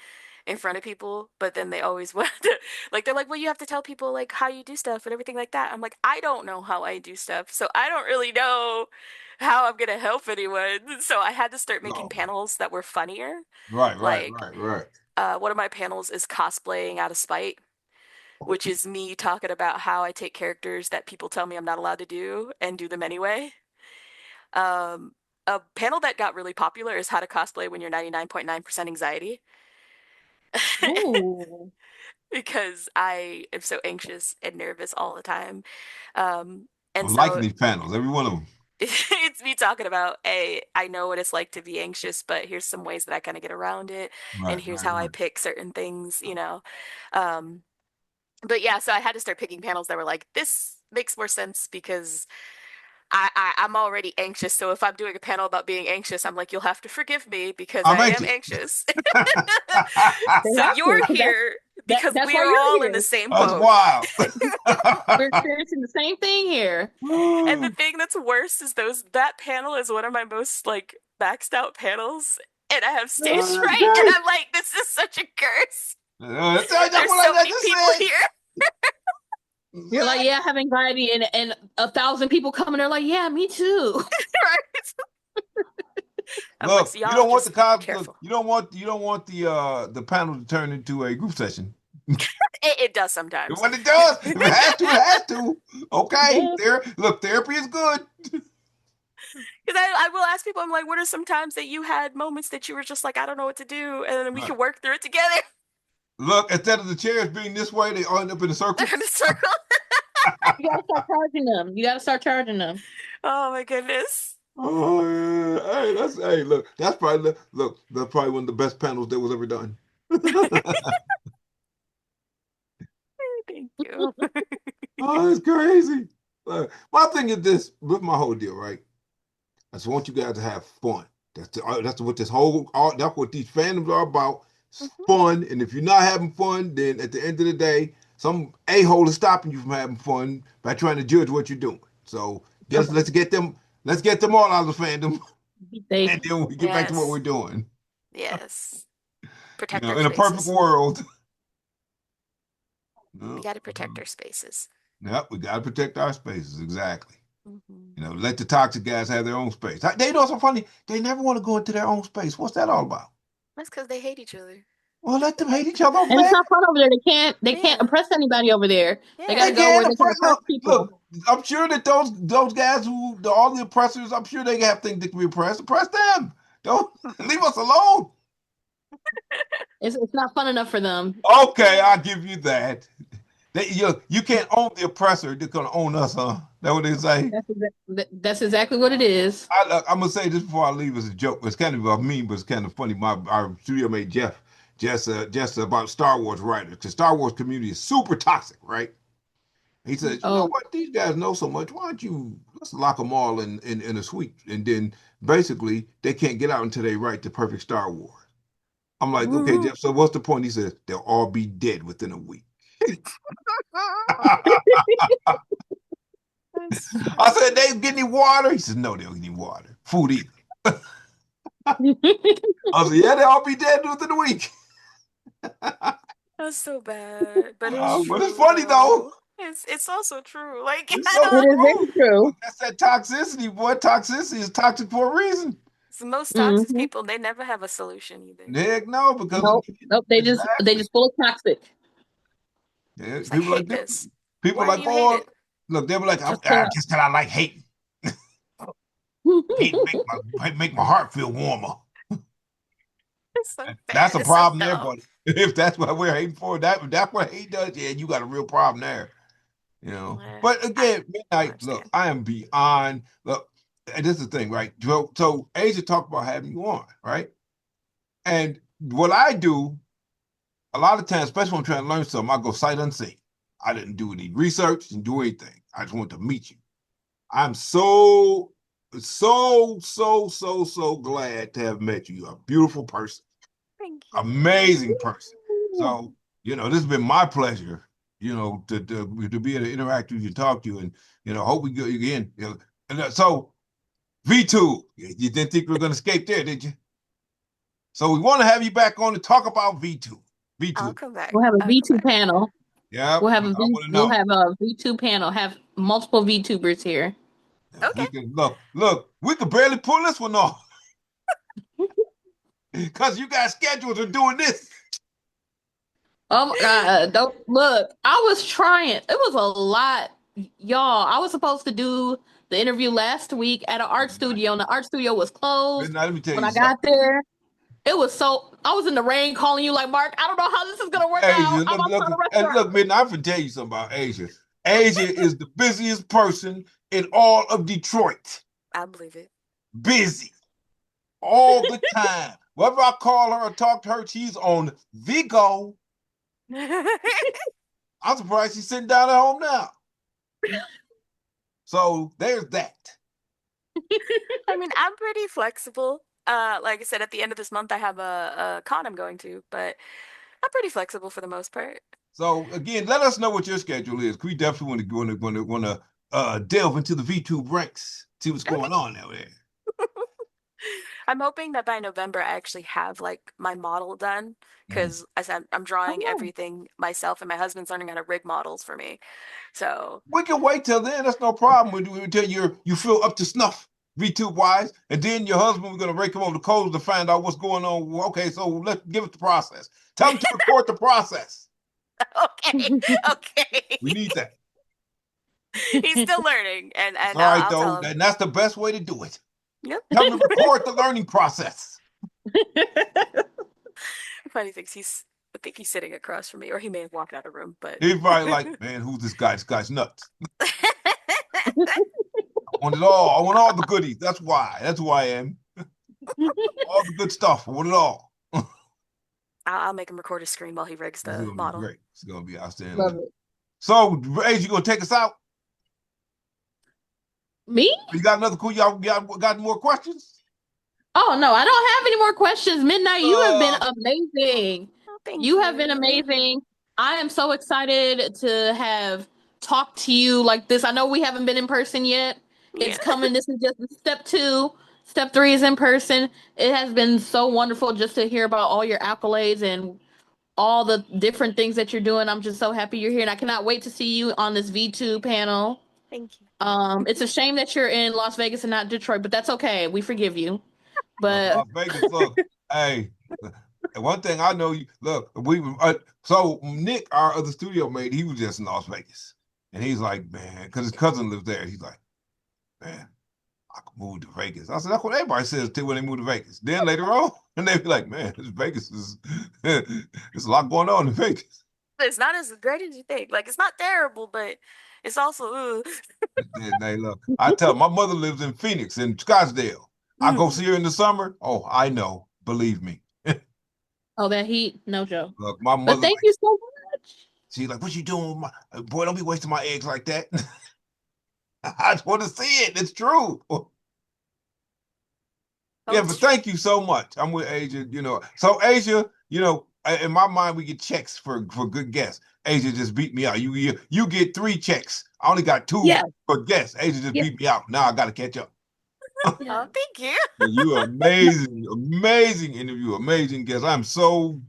in front of people, but then they always want to, like, they're like, well, you have to tell people like how you do stuff and everything like that. I'm like, I don't know how I do stuff, so I don't really know how I'm gonna help anyone. So I had to start making No. panels that were funnier. Right, right, Like, right, right. one of my panels is cosplaying out of spite, which is me talking about how I take characters that people tell me I'm not allowed to do and do them anyway. Um, a panel that got really popular is how to cosplay when you're 99.9% anxiety. Ooh. Because I am so anxious and nervous all the time. Um, and I'm so liking these panels, every one of them. it's me talking about, hey, I know what it's like to be anxious, but here's some ways that I kind of get around it, and Right, here's right, how I right. pick certain things. Um, but yeah, so I had to start picking panels that were like, this makes more sense because I'm already anxious. So if I'm doing a panel about being anxious, I'm like, you'll have to forgive me because I'm I am anxious. anxious. They So have to, you're because here because that's we why are you're all in the here. same That's boat. wild. We're experiencing the same thing here. And the thing that's worse is that panel is one of my most like maxed out panels, and I have stage Oh, that's fright, and great. I'm like, this is such a curse. That's There's what so I many just people said. here. You're like, yeah, I have anxiety, and 1,000 people come and they're like, yeah, me too. Right? I'm like, Look, so you y'all don't want the just be cop. Look, careful. you don't want the panel to turn into a group session. It does sometimes. When it does, if it has to, it has to. Okay, Yeah. there. Look, therapy is good. Because I will ask people, I'm like, what are some times that you had moments that you were just like, I don't know what to do, and then we Right. can work through it together. Look, instead of the chairs being this way, they all end up in a circle. In a circle. You gotta start charging them. You gotta start charging them. Oh my goodness. Oh yeah. Hey, look, that's probably one of the best panels that was ever done. Thank you. Oh, it's crazy. My thing is this with my whole deal, right? I just want you guys to have fun. That's what this that's what these fandoms are about. It's fun, and if you're not having fun, then at the end of the day, some a-hole is stopping you from having fun by trying to judge what you're doing. So just let's get them all out of the fandom, Be safe. and then we get back to what we're Yes. doing. Yes. You Protect know, our in a perfect spaces. world. We No, got to protect our spaces. yep, we gotta protect our spaces, exactly. Hmm. You know, let the toxic guys have their own space. They know so funny. They never want to go into their own space. What's that all about? That's because they hate each other. Well, let them hate each other over And it's there. not fun over there. They can't Yeah. oppress anybody over there. They Yeah. gotta They go where can they can oppress. oppress Look. people. I'm sure that those guys all the oppressors. I'm sure they have things that can be oppressed. Oppress them. Don't leave us alone. It's not fun enough for them. Okay, I'll give you that. You can't own the oppressor. They're gonna own us, huh? That what they say. That's exactly what it is. I'm gonna say this before I leave as a joke. It's kind of a meme, but it's kind of funny. Our studio mate Jeff, just about Star Wars writers. The Star Wars community is super toxic, right? He says, you know Oh, what? These guys know so much. Why don't you let's lock them all in a suite, and then basically they can't get out until they write the perfect Star Wars. I'm like, okay, Mhm. Jeff. So what's the point? He says they'll all be dead within a week. I said, they get any water? He said, no, they don't get any water. Food either. I said, yeah, they all be dead within a week. That's so bad, but it's true. But it's funny though. It's also true. Like It's I so It is don't. very true. That's that toxicity, boy. Toxicity is toxic for a reason. The most toxic Hmm. people, they never have a solution either. Heck no, because Nope. Nope. They exactly. just full of toxic. Yeah, It's like hate this. people Why do like, you hate oh, it? look, they were like, Just I guess that I like hating. Hate make my heart feel warmer. It's so That's bad. a It's so problem there, dumb. buddy. If that's what we're hating for, that's what hate does, yeah, you got a real problem there. You know. Eh, But I again, don't Midnight, look, understand. I am beyond look, and this is the thing, right? So Asia talked about having you on, right? And what I do a lot of times, especially when I'm trying to learn something, I go sight unseen. I didn't do any research, didn't do anything. I just want to meet you. I'm so glad to have met you. You're a beautiful person, Thank you. amazing person. So, this has been my pleasure, to be able to interact with you, talk to you, and, hope we go again. So, V2, you didn't think we were going to escape there, did you? So we want to have you back on to talk about V2. I'll V2. come back. We'll have a I'll come V2 back. panel. Yeah, I want to We'll know. have a V2 panel. Have multiple VTubers here. Okay. We can look, we could barely pull this one off because you got schedules of doing this. Oh my God. Don't look. I was trying. It was a lot, y'all. I was supposed to do the interview last week at an art studio, and the art studio was closed. Now, let me tell When you I something. got there, it was I was in the rain calling you like, Mark, I don't know how this is gonna work Asia, out. I'm outside a and restaurant. look, man, I can tell you something about Asia. Asia is the busiest person in all of Detroit. I believe it. Busy all the time. Whenever I call her or talk to her, she's on the go. I'm surprised she's sitting down at home now. So there's that. I mean, I'm pretty flexible. Like I said, at the end of this month, I have a con I'm going to, but I'm pretty flexible for the most part. So again, let us know what your schedule is. We definitely want to delve into the V2 ranks, see what's Okay. going on out there. I'm hoping that by November I actually have like my model done because as I'm drawing Oh. everything myself, and my husband's learning how to rig models for me. So We can wait till then. That's no problem. Until you feel up to snuff, V2 wise, and then your husband, we're gonna rake him over the coals to find out what's going on. Okay, so let's give it the process. Tell him to record the process. okay, okay. We need that. He's still learning, and It's and all right I'll though, tell him. and that's the best way to do it. Yep. Tell him to record the learning process. Funny things, I think he's sitting across from me, or he may have walked out of the room, but He's probably like, man, who's this guy? This guy's nuts. I want it all. I want all the goodies. That's why. That's who I am. All the good stuff. I want it all. I'll make him record his screen while he rigs It's the gonna be model. great. It's gonna be outstanding. Love it. So, Ray, you gonna take us out? Me? You got another cool? Y'all got more questions? Oh no, I don't have any more questions. Midnight, you have been Uh, amazing. Oh, thank You have been amazing. I am so excited to have talked to you like this. I know we haven't been in person yet. It's Yeah. coming. This is just step 2. Step 3 is in person. It has been so wonderful just to hear about all your accolades and all the different things that you're doing. I'm just so happy you're here, and I cannot wait to see you on this V2 panel. Thank you. It's a shame that you're in Las Vegas and not Detroit, but that's okay. We forgive you. look, But Las Vegas. Look, hey. One thing I know, look, so Nick, our other studio mate, he was just in Las Vegas, and he's like, man, because his cousin lives there. He's like, man, I could move to Vegas. I said, that's what everybody says too when they move to Vegas. Then later on, and they be like, man, this Vegas is, there's a lot going on in Vegas. It's not as great as you think. Like, it's not terrible, but it's also. And they look, I tell my mother lives in Phoenix, in Scottsdale. I go see her in the summer. Oh, I know, believe me. oh, that heat, no joke. Look, my But mother, thank you so much. she's like, what you doing? Boy, don't be wasting my eggs like that. I just want to see it. It's true. Yeah, but thank you so much. I'm with Asia, So Asia, in my mind, we get checks for good guests. Asia just beat me out. You get 3 checks. I only got 2 Yeah. for guests. Asia just beat me out. Now I got to catch up. Oh, thank you. You are amazing, amazing interview, amazing guest. I'm so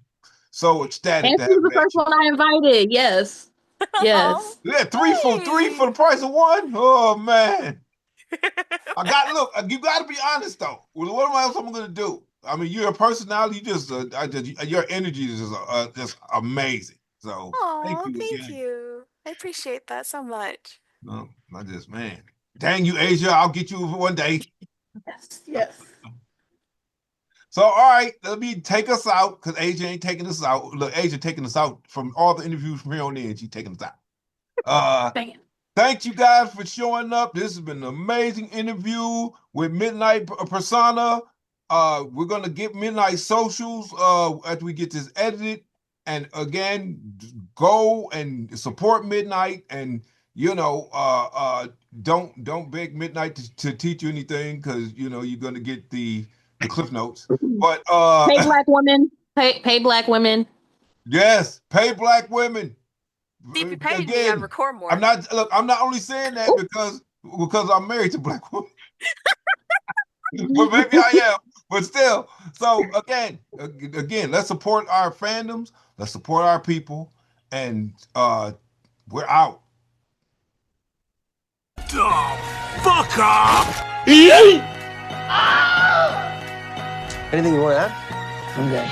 ecstatic And to she have was the met first you. one I invited. Yes. Yes. Yeah, 3 for the price of 1. Oh man. You got to be honest though. What else am I going to do? I mean, you're a personality. Your energy is just amazing. So thank Oh, you thank again. you. I appreciate that so much. No, I just man. Dang you, Asia. I'll get you one day. Yes. Yes. So all right, let me take us out because Asia ain't taking us out. Look, Asia taking us out from all the interviews from here on in. She taking us out. Dang it. Thank you guys for showing up. This has been an amazing interview with Midnight Pursona. We're gonna get Midnight socials after we get this edited. And again, go and support Midnight, and don't beg Midnight to teach you anything because you're gonna get the cliff notes. But Pay black women. Pay black women. yes, pay black women. See, if you paid me, I'd record more. I'm not only saying that because I'm married to black women. But maybe I am. But still, so again, let's support our fandoms, let's support our people, and we're out. Fuck off! Anything you want to add? Okay.